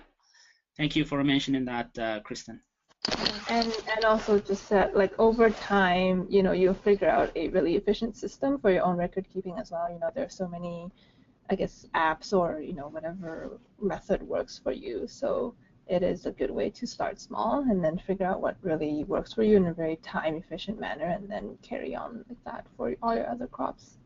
[SPEAKER 2] Thank you for mentioning that, Kristen.
[SPEAKER 3] And also just that, like, over time, you'll figure out a really efficient system for your own record keeping as well. There's so many, I guess, apps or, whatever method works for you. So it is a good way to start small and then figure out what really works for you in a very time efficient manner, and then carry on like that for all your other crops.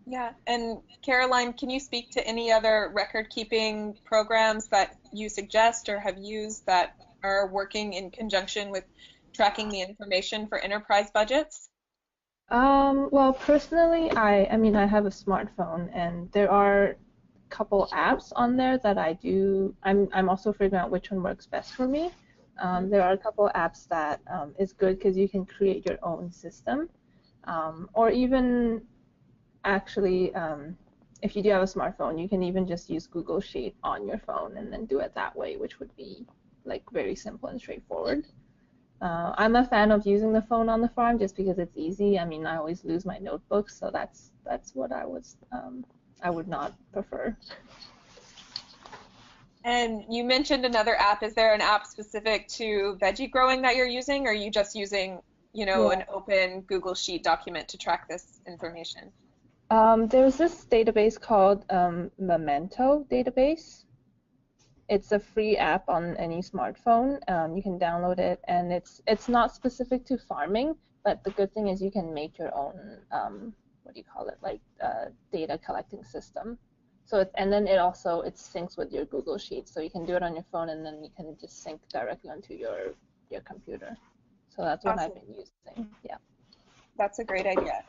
[SPEAKER 1] Yeah, and Caroline, can you speak to any other record-keeping programs that you suggest or have used that are working in conjunction with tracking the information for enterprise budgets?
[SPEAKER 3] Well, personally, I mean, I have a smartphone, and there are a couple apps on there that I do. I'm also figuring out which one works best for me. There are a couple apps that is good because you can create your own system, or even actually, if you do have a smartphone, you can even just use Google Sheet on your phone and then do it that way, which would be like very simple and straightforward. I'm a fan of using the phone on the farm just because it's easy. I mean, I always lose my notebook, so that's what I would not prefer.
[SPEAKER 1] And you mentioned another app. Is there an app specific to veggie growing that you're using, or are you just using, an open Google Sheet document to track this information?
[SPEAKER 3] There's this database called Memento database. It's a free app on any smartphone. You can download it, and it's not specific to farming, but the good thing is you can make your own, what do you call it, like data collecting system. So and then it syncs with your Google Sheets, so you can do it on your phone, and then you can just sync directly onto your computer. So that's what I've been using. Yeah.
[SPEAKER 1] That's a great idea.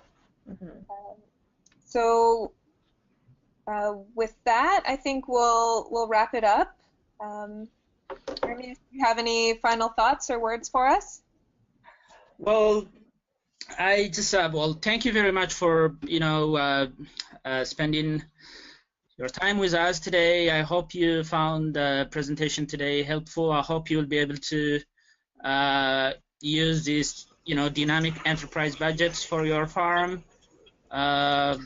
[SPEAKER 3] Mm-hmm.
[SPEAKER 1] So with that, I think we'll wrap it up. Ernie, do you have any final thoughts or words for us?
[SPEAKER 2] Well, I just thank you very much for spending your time with us today. I hope you found the presentation today helpful. I hope you'll be able to use these dynamic enterprise budgets for your farm, or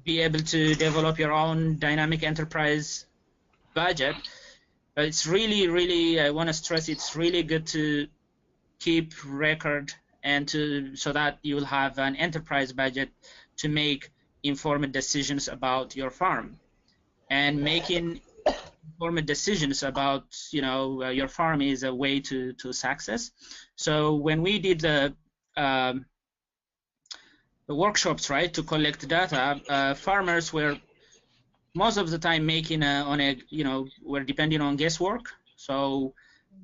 [SPEAKER 2] be able to develop your own dynamic enterprise budget. But it's really, I want to stress, it's really good to keep record and so that you'll have an enterprise budget to make informed decisions about your farm. And making informed decisions about your farm is a way to success. So when we did the workshops, right, to collect data, farmers were most of the time making were depending on guesswork. So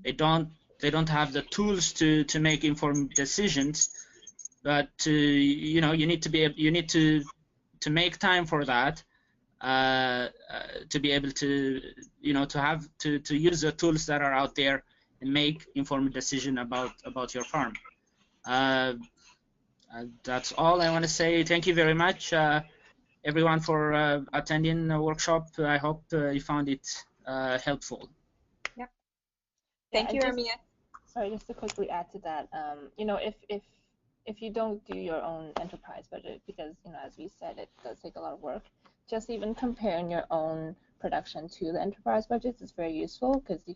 [SPEAKER 2] they don't have the tools to make informed decisions. But you need to make time for that, to be able to to use the tools that are out there and make informed decision about your farm. That's all I want to say. Thank you very much, everyone, for attending the workshop. I hope you found it helpful.
[SPEAKER 1] Yeah. Thank you, Ermia.
[SPEAKER 3] Sorry, just to quickly add to that, if you don't do your own enterprise budget, because as we said, it does take a lot of work, just even comparing your own production to the enterprise budgets is very useful, because it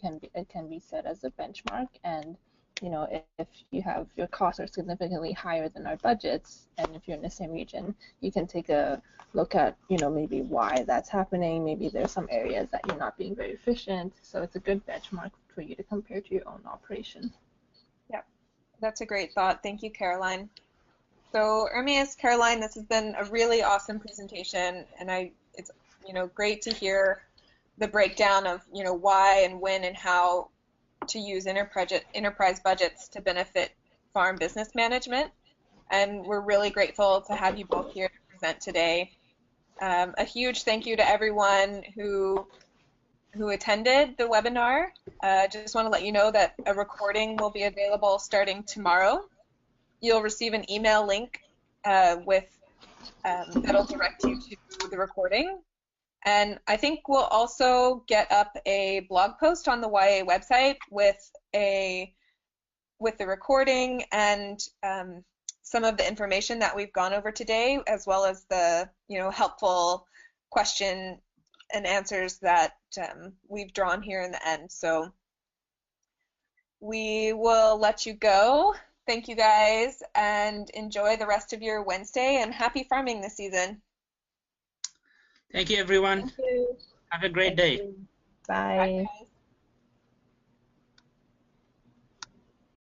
[SPEAKER 3] can be set as a benchmark. And if you have your costs are significantly higher than our budgets, and if you're in the same region, you can take a look at maybe why that's happening. Maybe there's some areas that you're not being very efficient, so it's a good benchmark for you to compare to your own operation.
[SPEAKER 1] Yeah, that's a great thought. Thank you, Caroline. So Ermias, Caroline, this has been a really awesome presentation, and it's great to hear the breakdown of why and when and how to use enterprise budgets to benefit farm business management. And we're really grateful to have you both here to present today. A huge thank you to everyone who attended the webinar. Just want to let you know that a recording will be available starting tomorrow. You'll receive an email link that'll direct you to the recording. And I think we'll also get up a blog post on the YA website with the recording and some of the information that we've gone over today, as well as the helpful question and answers that we've drawn here in the end. So we will let you go. Thank you guys, and enjoy the rest of your Wednesday, and happy farming this season.
[SPEAKER 2] Thank you, everyone.
[SPEAKER 3] Thank you.
[SPEAKER 2] Have a great
[SPEAKER 3] Thank
[SPEAKER 2] day.
[SPEAKER 3] you. Bye.
[SPEAKER 1] Bye.